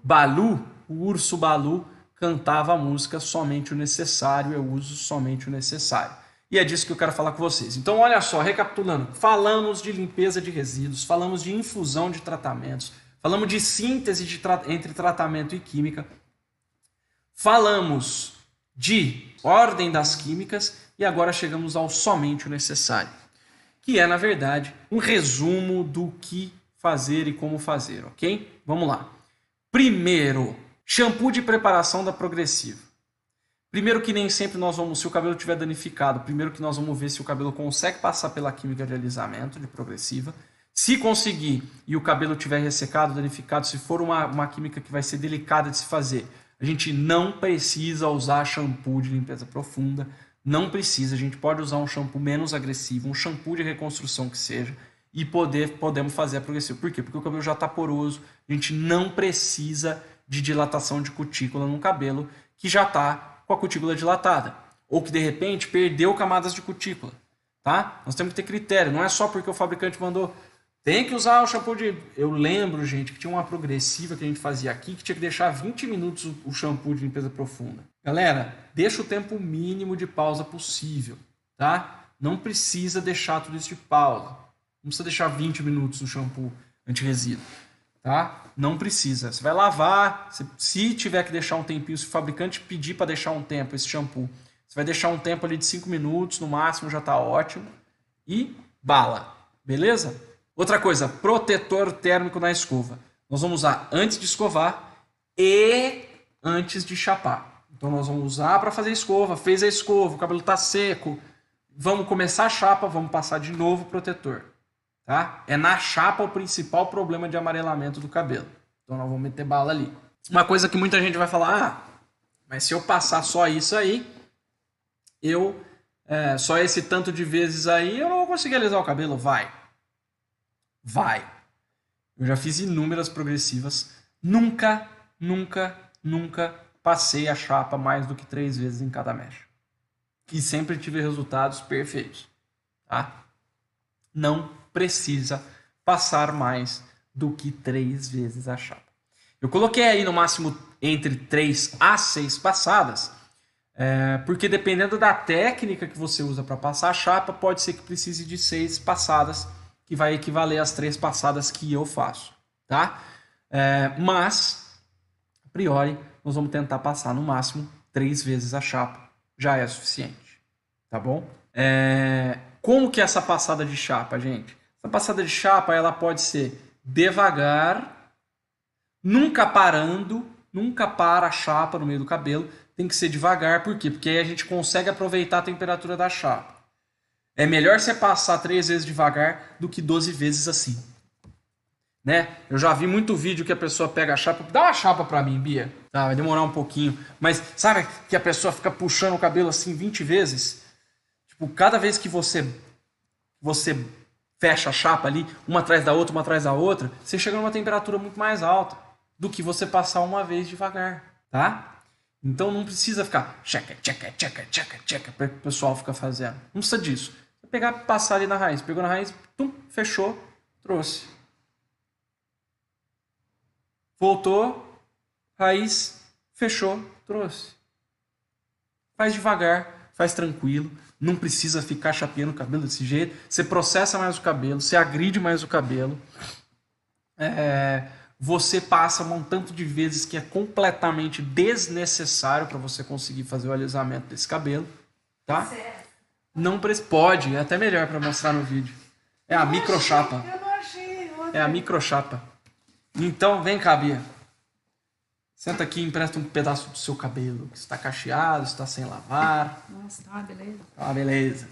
Balu. O urso Balu cantava a música Somente o Necessário, eu uso somente o necessário. E é disso que eu quero falar com vocês. Então, olha só, recapitulando. Falamos de limpeza de resíduos, falamos de infusão de tratamentos, falamos de síntese entre tratamento e química, falamos de ordem das químicas e agora chegamos ao somente o necessário, que é, na verdade, um resumo do que fazer e como fazer, ok? Vamos lá. Primeiro, shampoo de preparação da progressiva. Primeiro que nem sempre nós vamos, se o cabelo estiver danificado, primeiro que nós vamos ver se o cabelo consegue passar pela química de alisamento, de progressiva. Se conseguir e o cabelo estiver ressecado, danificado, se for uma química que vai ser delicada de se fazer, a gente não precisa usar shampoo de limpeza profunda, não precisa, a gente pode usar um shampoo menos agressivo, um shampoo de reconstrução que seja, e podemos fazer a progressiva. Por quê? Porque o cabelo já está poroso, a gente não precisa de dilatação de cutícula no cabelo que já está com a cutícula dilatada, ou que de repente perdeu camadas de cutícula, tá? Nós temos que ter critério, não é só porque o fabricante mandou, tem que usar o shampoo de... Eu lembro, gente, que tinha uma progressiva que a gente fazia aqui, que tinha que deixar 20 minutos o shampoo de limpeza profunda. Galera, deixa o tempo mínimo de pausa possível, tá? Não precisa deixar tudo isso de pausa, não precisa deixar 20 minutos o shampoo anti-resíduo. Tá? Não precisa. Você vai lavar, se tiver que deixar um tempinho, se o fabricante pedir para deixar um tempo esse shampoo, você vai deixar um tempo ali de 5 minutos, no máximo já está ótimo. E bala, beleza? Outra coisa, protetor térmico na escova. Nós vamos usar antes de escovar e antes de chapar. Então nós vamos usar para fazer escova, fez a escova, o cabelo está seco, vamos começar a chapa, vamos passar de novo o protetor. Tá? É na chapa o principal problema de amarelamento do cabelo. Então nós vamos meter bala ali. Uma coisa que muita gente vai falar, mas se eu passar só isso aí, só esse tanto de vezes aí, eu não vou conseguir alisar o cabelo. Vai. Eu já fiz inúmeras progressivas. Nunca passei a chapa mais do que 3 vezes em cada mecha. E sempre tive resultados perfeitos. Tá? Não precisa passar mais do que 3 vezes a chapa. Eu coloquei aí no máximo entre 3 a 6 passadas, porque dependendo da técnica que você usa para passar a chapa, pode ser que precise de 6 passadas, que vai equivaler às 3 passadas que eu faço. Tá? Mas, a priori, nós vamos tentar passar no máximo 3 vezes a chapa. Já é suficiente. Tá bom? Como que é essa passada de chapa, gente? Essa passada de chapa, ela pode ser devagar, nunca parando, nunca para a chapa no meio do cabelo. Tem que ser devagar, por quê? Porque aí a gente consegue aproveitar a temperatura da chapa. É melhor você passar 3 vezes devagar do que 12 vezes assim. Né? Eu já vi muito vídeo que a pessoa pega a chapa, dá uma chapa pra mim, Bia. Tá, vai demorar um pouquinho. Mas sabe que a pessoa fica puxando o cabelo assim 20 vezes? Tipo, cada vez que você fecha a chapa ali, uma atrás da outra, você chega numa temperatura muito mais alta do que você passar uma vez devagar, tá? Então não precisa ficar tcheca, para o pessoal ficar fazendo. Não precisa disso. Você pegar e passar ali na raiz. Pegou na raiz, fechou, trouxe. Voltou, raiz, fechou, trouxe. Faz devagar, faz tranquilo. Não precisa ficar chapeando o cabelo desse jeito. Você processa mais o cabelo, você agride mais o cabelo. Você passa um tanto de vezes que é completamente desnecessário para você conseguir fazer o alisamento desse cabelo. Tá? Não pode, é até melhor para mostrar no vídeo. É a microchapa. Eu não achei. É a microchapa. Então, vem cá, Bia. Senta aqui e empresta um pedaço do seu cabelo, que está cacheado, está sem lavar. Nossa, tá uma beleza. Tá uma beleza.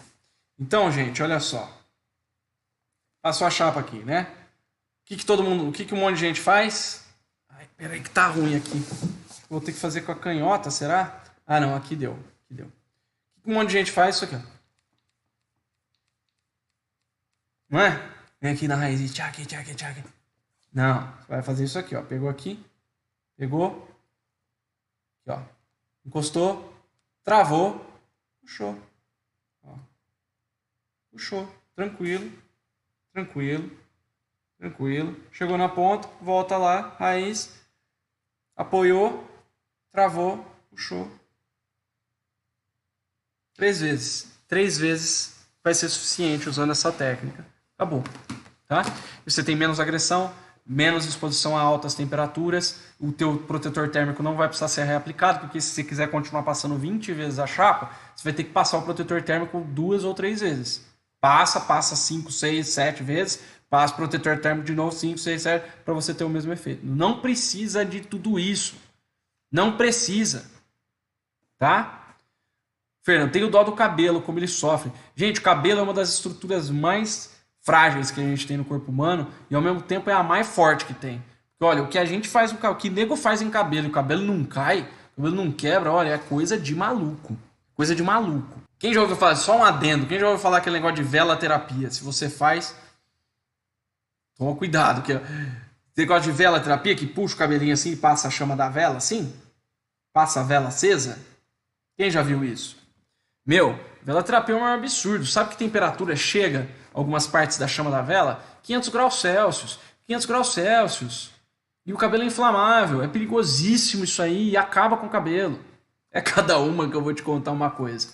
Então, gente, olha só. Passou a chapa aqui, né? O que um monte de gente faz? Ai, peraí que tá ruim aqui. Vou ter que fazer com a canhota, será? Ah, não, aqui deu. O que um monte de gente faz? Isso aqui, ó. Não é? Vem aqui na raiz e tchac. Não, você vai fazer isso aqui, ó. Pegou aqui. Pegou, aqui, ó, encostou, travou, puxou, ó. Puxou, tranquilo, chegou na ponta, volta lá, raiz, apoiou, travou, puxou. 3 vezes. 3 vezes vai ser suficiente usando essa técnica. Acabou, tá? Você tem menos agressão, menos exposição a altas temperaturas, o teu protetor térmico não vai precisar ser reaplicado, porque se você quiser continuar passando 20 vezes a chapa, você vai ter que passar o protetor térmico 2 ou 3 vezes. Passa 5, 6, 7 vezes, passa o protetor térmico de novo 5, 6, 7, para você ter o mesmo efeito. Não precisa de tudo isso. Não precisa. Tá? Fernando, tenho dó do cabelo, como ele sofre. Gente, o cabelo é uma das estruturas mais frágeis que a gente tem no corpo humano e ao mesmo tempo é a mais forte que tem. Porque, olha, o que a gente faz, o que nego faz em cabelo e o cabelo não cai, o cabelo não quebra, olha, é coisa de maluco. Coisa de maluco. Quem já ouviu falar, só um adendo, quem já ouviu falar aquele negócio de vela terapia? Se você faz, toma cuidado, que você gosta de vela terapia que puxa o cabelinho assim e passa a chama da vela assim? Passa a vela acesa? Quem já viu isso? Meu, vela terapia é um absurdo. Sabe que temperatura chega a algumas partes da chama da vela? 500 graus Celsius. 500 graus Celsius. E o cabelo é inflamável. É perigosíssimo isso aí e acaba com o cabelo. É cada uma que eu vou te contar uma coisa.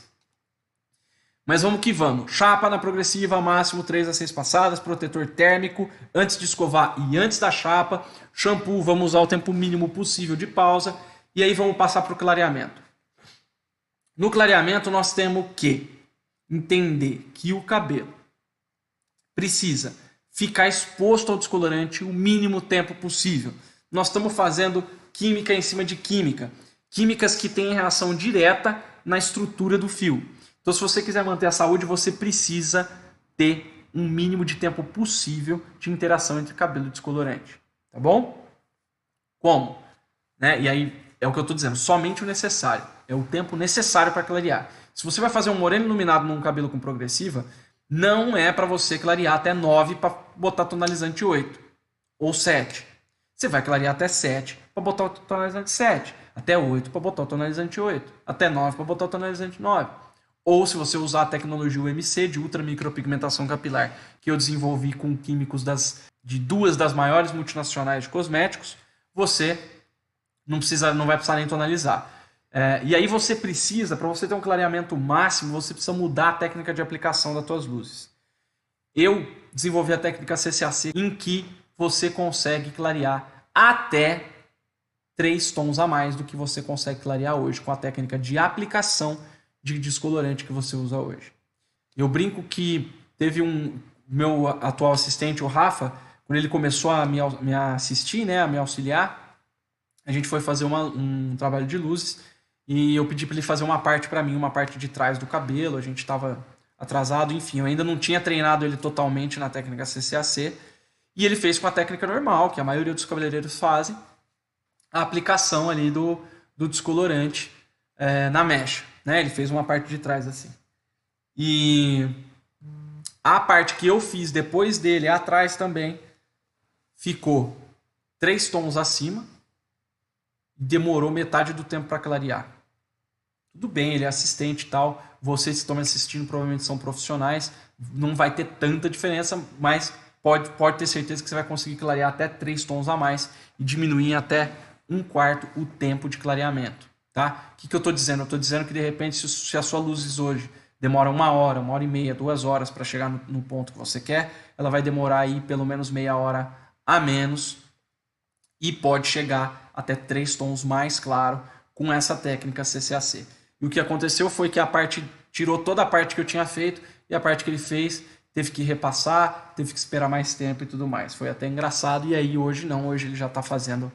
Mas vamos que vamos. Chapa na progressiva, máximo 3 a 6 passadas, protetor térmico antes de escovar e antes da chapa. Shampoo, vamos usar o tempo mínimo possível de pausa. E aí vamos passar para o clareamento. No clareamento nós temos que entender que o cabelo precisa ficar exposto ao descolorante o mínimo tempo possível. Nós estamos fazendo química em cima de química. Químicas que têm reação direta na estrutura do fio. Então, se você quiser manter a saúde, você precisa ter um mínimo de tempo possível de interação entre cabelo e descolorante. Tá bom? Como? Né? E aí, é o que eu estou dizendo, somente o necessário. É o tempo necessário para clarear. Se você vai fazer um moreno iluminado num cabelo com progressiva, não é para você clarear até 9 para botar tonalizante 8 ou 7. Você vai clarear até 7 para botar o tonalizante 7. Até 8 para botar o tonalizante 8. Até 9 para botar o tonalizante 9. Ou se você usar a tecnologia UMC de ultramicropigmentação capilar, que eu desenvolvi com químicos de duas das maiores multinacionais de cosméticos, você não vai precisar nem tonalizar. E aí você precisa, para você ter um clareamento máximo, você precisa mudar a técnica de aplicação das suas luzes. Eu desenvolvi a técnica CCAC em que você consegue clarear até 3 tons a mais do que você consegue clarear hoje com a técnica de aplicação de descolorante que você usa hoje. Eu brinco que teve meu atual assistente, o Rafa, quando ele começou a me assistir, né, a me auxiliar, a gente foi fazer um trabalho de luzes e eu pedi para ele fazer uma parte para mim, uma parte de trás do cabelo, a gente estava atrasado, enfim, eu ainda não tinha treinado ele totalmente na técnica CCAC e ele fez com a técnica normal, que a maioria dos cabeleireiros fazem, a aplicação ali do descolorante na mecha. Né? Ele fez uma parte de trás assim. E a parte que eu fiz depois dele, atrás também, ficou 3 tons acima e demorou metade do tempo para clarear. Tudo bem, ele é assistente e tal. Vocês que estão me assistindo provavelmente são profissionais. Não vai ter tanta diferença, mas pode ter certeza que você vai conseguir clarear até 3 tons a mais e diminuir até 1/4 o tempo de clareamento. Tá? O que eu estou dizendo? Eu estou dizendo que de repente se a sua luz hoje demora 1 hora, 1h30, 2 horas para chegar no ponto que você quer, ela vai demorar aí pelo menos meia hora a menos e pode chegar até 3 tons mais claro com essa técnica CCAC. E o que aconteceu foi que tirou toda a parte que eu tinha feito e a parte que ele fez teve que repassar, teve que esperar mais tempo e tudo mais. Foi até engraçado e aí hoje não, hoje ele já está fazendo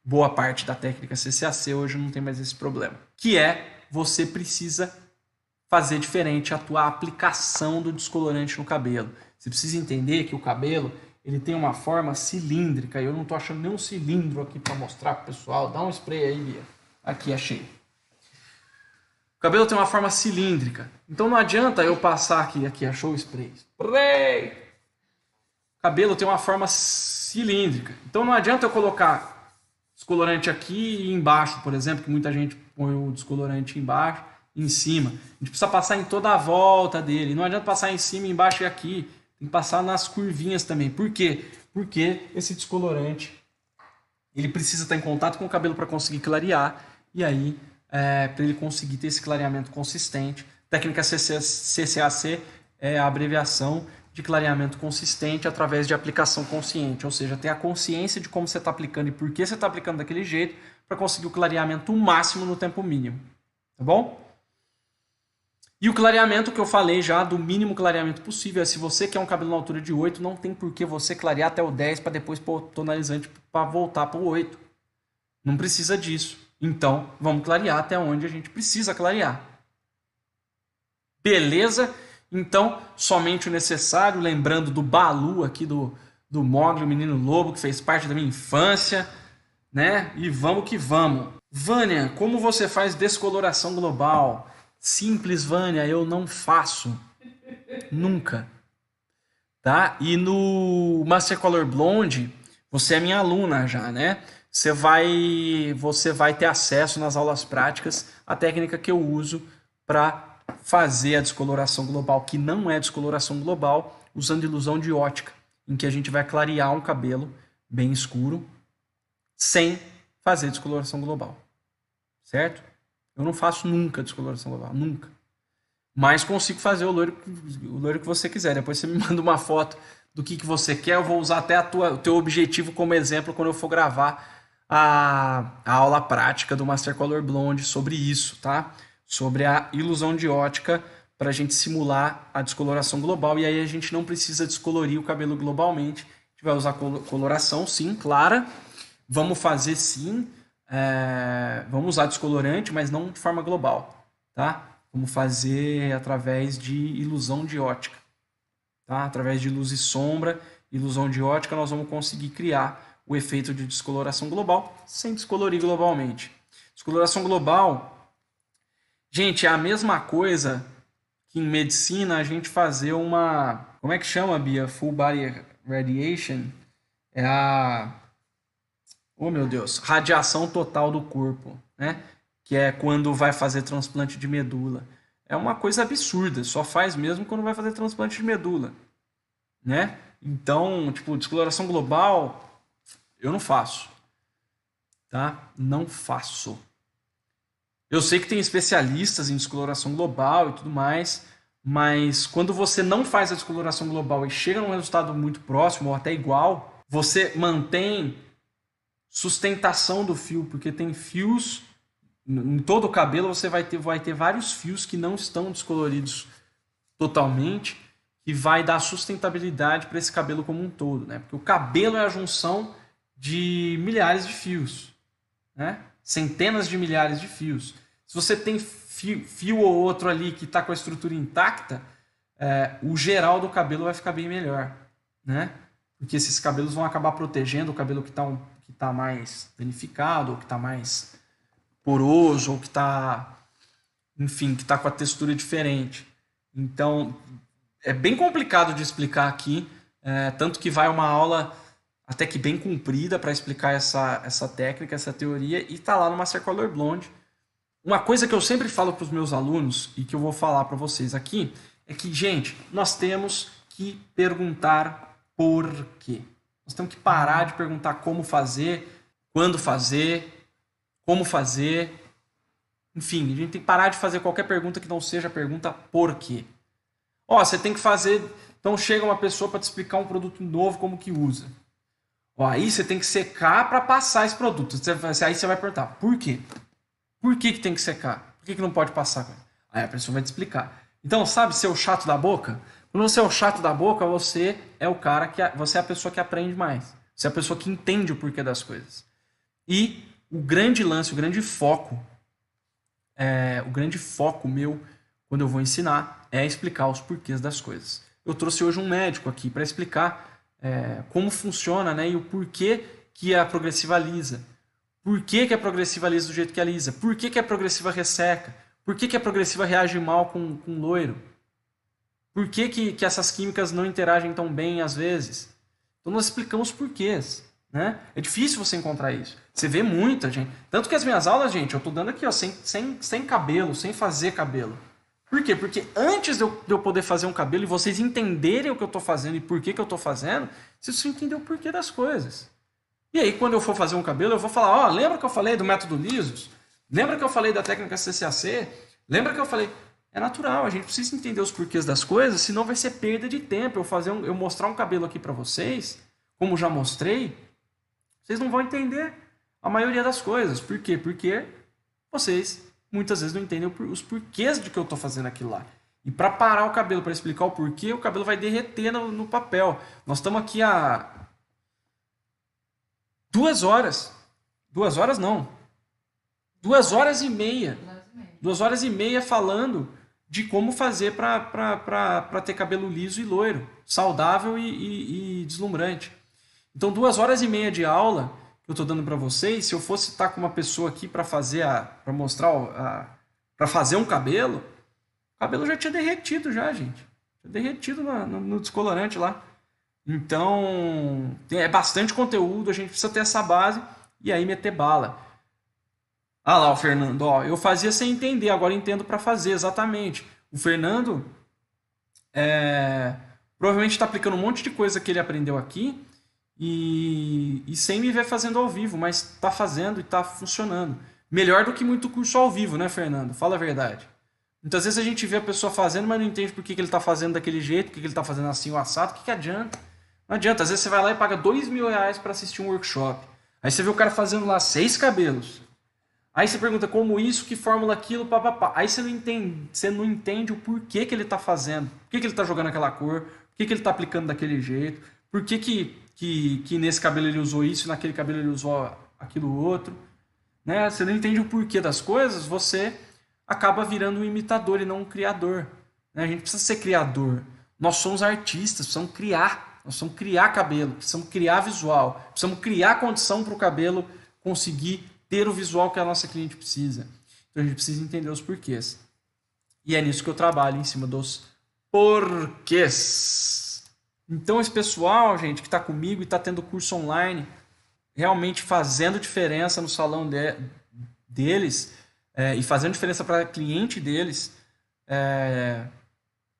boa parte da técnica CCAC, hoje não tem mais esse problema. Que você precisa fazer diferente a tua aplicação do descolorante no cabelo. Você precisa entender que o cabelo ele tem uma forma cilíndrica, e eu não estou achando nenhum cilindro aqui para mostrar para o pessoal. Dá um spray aí, Bia. Aqui, achei. O cabelo tem uma forma cilíndrica, então não adianta eu passar aqui achou o spray. Spray! O cabelo tem uma forma cilíndrica, então não adianta eu colocar descolorante aqui e embaixo, por exemplo, que muita gente põe o descolorante embaixo e em cima. A gente precisa passar em toda a volta dele. Não adianta passar em cima, embaixo e aqui. Tem que passar nas curvinhas também. Por quê? Porque esse descolorante ele precisa estar em contato com o cabelo para conseguir clarear. E aí, para ele conseguir ter esse clareamento consistente. Técnica CCAC é a abreviação de clareamento consistente através de aplicação consciente, ou seja, ter a consciência de como você está aplicando e por que você está aplicando daquele jeito para conseguir o clareamento máximo no tempo mínimo, tá bom? E o clareamento que eu falei já, do mínimo clareamento possível, se você quer um cabelo na altura de 8, não tem por que você clarear até o 10 para depois pôr tonalizante para voltar para o 8. Não precisa disso. Então, vamos clarear até onde a gente precisa clarear. Beleza? Então, somente o necessário, lembrando do Balu aqui, do Mowgli, o Menino Lobo, que fez parte da minha infância, né? E vamos que vamos. Vânia, como você faz descoloração global? Simples, Vânia, eu não faço. Nunca. Tá? E no Master Color Blonde, você é minha aluna já, né? Você vai ter acesso nas aulas práticas à técnica que eu uso para fazer a descoloração global, que não é descoloração global, usando ilusão de ótica, em que a gente vai clarear um cabelo bem escuro sem fazer descoloração global. Certo? Eu não faço nunca descoloração global, nunca. Mas consigo fazer o loiro que você quiser. Depois você me manda uma foto do que você quer. Eu vou usar até o teu objetivo como exemplo quando eu for gravar a aula prática do Master Color Blonde sobre isso, tá? Sobre a ilusão de ótica para a gente simular a descoloração global. E aí a gente não precisa descolorir o cabelo globalmente. A gente vai usar coloração, sim, clara. Vamos fazer, sim. Vamos usar descolorante, mas não de forma global, tá? Vamos fazer através de ilusão de ótica, tá? Através de luz e sombra, ilusão de ótica, nós vamos conseguir criar o efeito de descoloração global sem descolorir globalmente. Descoloração global, gente, é a mesma coisa que em medicina a gente fazer uma... Como é que chama, Bia? Full Body Radiation? É a... Oh, meu Deus! Radiação total do corpo, né? Que é quando vai fazer transplante de medula. É uma coisa absurda, só faz mesmo quando vai fazer transplante de medula, né? Então, tipo, descoloração global, eu não faço, tá? Não faço. Eu sei que tem especialistas em descoloração global e tudo mais, mas quando você não faz a descoloração global e chega num resultado muito próximo ou até igual, você mantém sustentação do fio, porque tem fios em todo o cabelo, você vai ter vários fios que não estão descoloridos totalmente, que vai dar sustentabilidade para esse cabelo como um todo, né? Porque o cabelo é a junção de milhares de fios, né? Centenas de milhares de fios. Se você tem fio ou outro ali que está com a estrutura intacta, o geral do cabelo vai ficar bem melhor, né? Porque esses cabelos vão acabar protegendo o cabelo que está mais danificado, ou que está mais poroso, ou que está, enfim, que está com a textura diferente. Então, é bem complicado de explicar aqui, tanto que vai uma aula até que bem comprida para explicar essa técnica, essa teoria, e está lá no Master Color Blonde. Uma coisa que eu sempre falo para os meus alunos, e que eu vou falar para vocês aqui, é que, gente, nós temos que perguntar por quê. Nós temos que parar de perguntar como fazer, quando fazer, como fazer. Enfim, a gente tem que parar de fazer qualquer pergunta que não seja a pergunta por quê. Você tem que fazer... Então chega uma pessoa para te explicar um produto novo, como que usa. Aí você tem que secar para passar esse produto. Aí você vai perguntar, por quê? Por que tem que secar? Por que não pode passar? Aí a pessoa vai te explicar. Então, sabe ser o chato da boca? Quando você é o chato da boca, você é o cara você é a pessoa que aprende mais. Você é a pessoa que entende o porquê das coisas. E o grande lance, o grande foco meu, quando eu vou ensinar, é explicar os porquês das coisas. Eu trouxe hoje um médico aqui para explicar como funciona, né, e o porquê que a progressiva alisa. Por que a progressiva alisa do jeito que alisa? Por que a progressiva resseca? Por que a progressiva reage mal com loiro? Por que essas químicas não interagem tão bem às vezes? Então nós explicamos porquês, né? É difícil você encontrar isso. Você vê muita gente. Tanto que as minhas aulas, gente, eu estou dando aqui, ó, sem cabelo, sem fazer cabelo. Por quê? Porque antes de eu poder fazer um cabelo e vocês entenderem o que eu estou fazendo e por que eu estou fazendo, vocês precisam entender o porquê das coisas. E aí, quando eu for fazer um cabelo, eu vou falar, lembra que eu falei do método lisos? Lembra que eu falei da técnica CCAC? Lembra que eu falei... É natural, a gente precisa entender os porquês das coisas, senão vai ser perda de tempo. Eu mostrar um cabelo aqui para vocês, como já mostrei, vocês não vão entender a maioria das coisas. Por quê? Porque vocês muitas vezes não entendem os porquês de que eu estou fazendo aquilo lá. E para parar o cabelo, para explicar o porquê, o cabelo vai derreter no papel. Nós estamos aqui há 2 horas. 2 horas não. 2 horas e meia. 2 horas e meia falando de como fazer para ter cabelo liso e loiro, saudável e deslumbrante. Então, 2 horas e meia de aula que eu estou dando para vocês, se eu fosse estar com uma pessoa aqui para fazer um cabelo, o cabelo já tinha derretido já, gente. Tinha derretido no descolorante lá. Então, é bastante conteúdo, a gente precisa ter essa base e aí meter bala. Ah lá, o Fernando, ó, eu fazia sem entender, agora entendo para fazer, exatamente. O Fernando provavelmente está aplicando um monte de coisa que ele aprendeu aqui e sem me ver fazendo ao vivo, mas está fazendo e está funcionando. Melhor do que muito curso ao vivo, né, Fernando? Fala a verdade. Muitas vezes a gente vê a pessoa fazendo, mas não entende por que ele está fazendo daquele jeito, por que ele está fazendo assim o assado, o que adianta? Não adianta, às vezes você vai lá e paga R$ 2.000 para assistir um workshop. Aí você vê o cara fazendo lá 6 cabelos. Aí você pergunta como isso, que fórmula aquilo, papapá. Aí você não entende o porquê que ele está fazendo. Por que ele está jogando aquela cor, por que ele está aplicando daquele jeito, por que nesse cabelo ele usou isso e naquele cabelo ele usou aquilo outro. Né? Você não entende o porquê das coisas, você acaba virando um imitador e não um criador. Né? A gente precisa ser criador. Nós somos artistas, precisamos criar. Nós precisamos criar cabelo, precisamos criar visual, precisamos criar condição para o cabelo conseguir ter o visual que a nossa cliente precisa. Então a gente precisa entender os porquês. E é nisso que eu trabalho, em cima dos porquês. Então esse pessoal, gente, que está comigo e está tendo curso online, realmente fazendo diferença no salão deles e fazendo diferença para a cliente deles.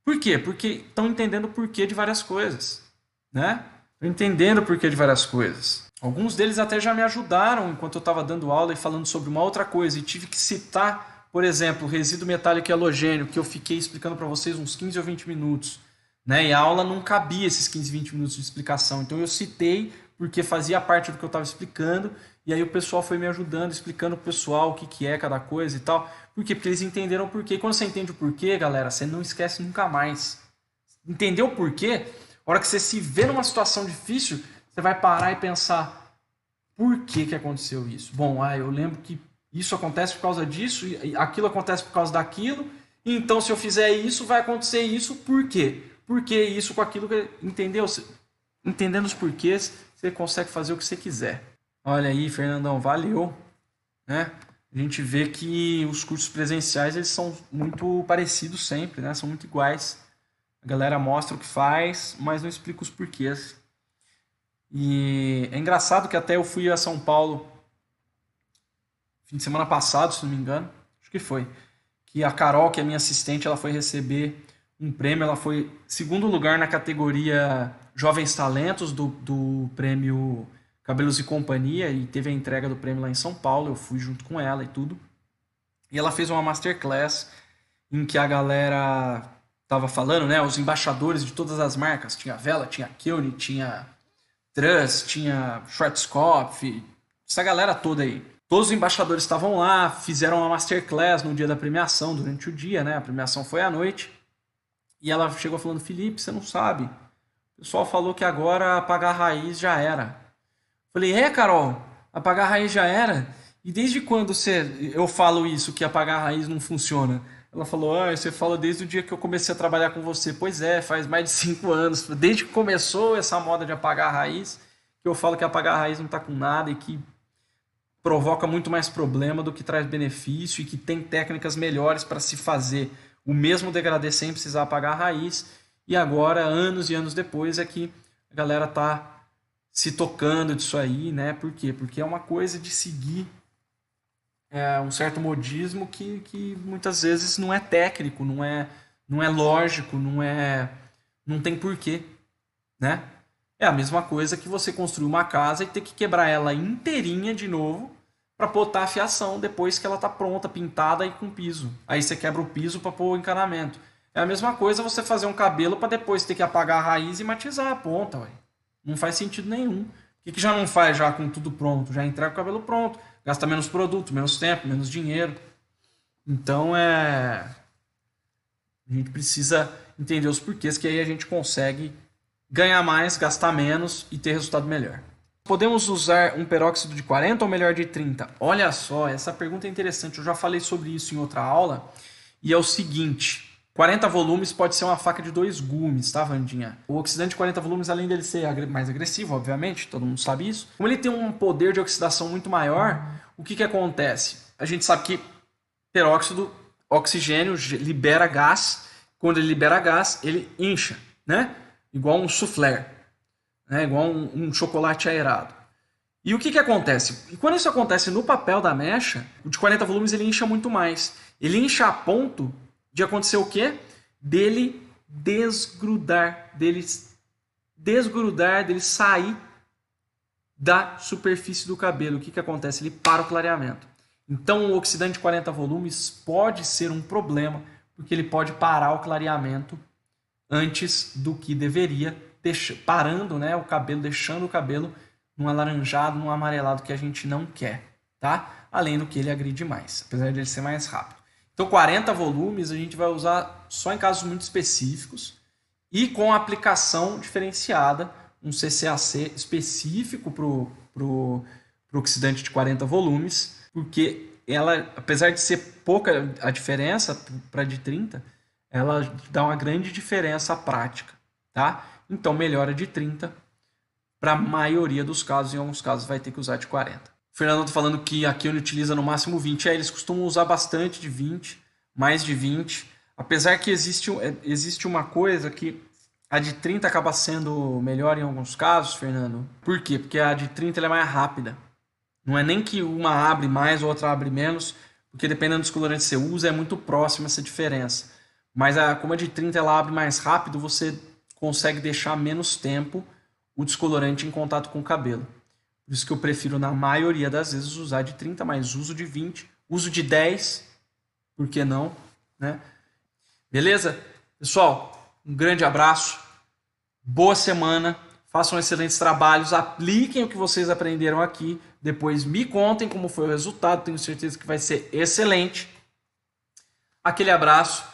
Por quê? Porque estão entendendo o porquê de várias coisas. Né? Estão entendendo o porquê de várias coisas. Alguns deles até já me ajudaram enquanto eu estava dando aula e falando sobre uma outra coisa. E tive que citar, por exemplo, o resíduo metálico e halogênio, que eu fiquei explicando para vocês uns 15 ou 20 minutos. Né? E a aula não cabia esses 15, 20 minutos de explicação. Então eu citei porque fazia parte do que eu estava explicando. E aí o pessoal foi me ajudando, explicando para o pessoal o que é cada coisa e tal. Por quê? Porque eles entenderam o porquê. E quando você entende o porquê, galera, você não esquece nunca mais. Entendeu o porquê? A hora que você se vê numa situação difícil, você vai parar e pensar, por que aconteceu isso? Bom, eu lembro que isso acontece por causa disso, e aquilo acontece por causa daquilo, então se eu fizer isso, vai acontecer isso, por quê? Por que isso com aquilo? Entendeu? Entendendo os porquês, você consegue fazer o que você quiser. Olha aí, Fernandão, valeu. Né? A gente vê que os cursos presenciais eles são muito parecidos sempre, né? São muito iguais. A galera mostra o que faz, mas não explica os porquês. E é engraçado que até eu fui a São Paulo fim de semana passado, se não me engano. Acho que foi. Que a Carol, que é minha assistente, ela foi receber um prêmio. Ela foi segundo lugar na categoria Jovens Talentos do prêmio Cabelos e Companhia. E teve a entrega do prêmio lá em São Paulo. Eu fui junto com ela e tudo. E ela fez uma masterclass em que a galera... tava falando, né? Os embaixadores de todas as marcas. Tinha Vela, tinha Keune, tinha Truss, tinha Schwarzkopf, essa galera toda aí. Todos os embaixadores estavam lá, fizeram uma masterclass no dia da premiação, durante o dia, né? A premiação foi à noite. E ela chegou falando, Felipe, você não sabe. O pessoal falou que agora apagar a raiz já era. Falei, Carol, apagar a raiz já era? E desde quando eu falo isso, que apagar a raiz não funciona? Ela falou, você fala desde o dia que eu comecei a trabalhar com você. Pois é, faz mais de 5 anos. Desde que começou essa moda de apagar a raiz, que eu falo que apagar a raiz não está com nada e que provoca muito mais problema do que traz benefício e que tem técnicas melhores para se fazer o mesmo degradê sem precisar apagar a raiz. E agora, anos e anos depois, é que a galera está se tocando disso aí, né? Por quê? Porque é uma coisa de seguir um certo modismo que muitas vezes não é técnico, não é lógico, não tem porquê, né? É a mesma coisa que você construir uma casa e ter que quebrar ela inteirinha de novo para botar a fiação depois que ela está pronta, pintada e com piso. Aí você quebra o piso para pôr o encanamento. É a mesma coisa você fazer um cabelo para depois ter que apagar a raiz e matizar a ponta. Ué. Não faz sentido nenhum. Por que já não faz já com tudo pronto? Já entrega o cabelo pronto. Gasta menos produto, menos tempo, menos dinheiro. Então a gente precisa entender os porquês, que aí a gente consegue ganhar mais, gastar menos e ter resultado melhor. Podemos usar um peróxido de 40 ou melhor de 30? Olha só, essa pergunta é interessante. Eu já falei sobre isso em outra aula. E é o seguinte, 40 volumes pode ser uma faca de 2 gumes, tá, Vandinha? O oxidante de 40 volumes, além dele ser mais agressivo, obviamente, todo mundo sabe isso, como ele tem um poder de oxidação muito maior, o que acontece? A gente sabe que peróxido, oxigênio, libera gás. Quando ele libera gás, ele incha, né? Igual um soufflé, né? Igual um chocolate aerado. E o que acontece? E quando isso acontece no papel da mecha, o de 40 volumes ele incha muito mais. Ele incha a ponto de acontecer o quê? Dele desgrudar, dele sair da superfície do cabelo. O que acontece? Ele para o clareamento. Então o oxidante de 40 volumes pode ser um problema, porque ele pode parar o clareamento antes do que deveria, parando, né, o cabelo, deixando o cabelo num alaranjado, num amarelado que a gente não quer, tá? Além do que ele agride mais, apesar de ele ser mais rápido. Então 40 volumes a gente vai usar só em casos muito específicos e com aplicação diferenciada, um CCAC específico para o oxidante de 40 volumes, porque ela, apesar de ser pouca a diferença para de 30, ela dá uma grande diferença prática, tá? Então melhora de 30 para a maioria dos casos, em alguns casos vai ter que usar de 40. O Fernando está falando que aqui ele utiliza no máximo 20, eles costumam usar bastante de 20, mais de 20, apesar que existe uma coisa que a de 30 acaba sendo melhor em alguns casos, Fernando. Por quê? Porque a de 30 ela é mais rápida. Não é nem que uma abre mais ou outra abre menos, porque dependendo do descolorante que você usa, é muito próxima essa diferença. Mas como a de 30 ela abre mais rápido, você consegue deixar menos tempo o descolorante em contato com o cabelo. Por isso que eu prefiro, na maioria das vezes, usar de 30, mas uso de 20, uso de 10, por que não? Né? Beleza? Pessoal, um grande abraço, boa semana, façam excelentes trabalhos, apliquem o que vocês aprenderam aqui, depois me contem como foi o resultado, tenho certeza que vai ser excelente. Aquele abraço,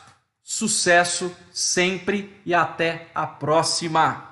sucesso sempre e até a próxima!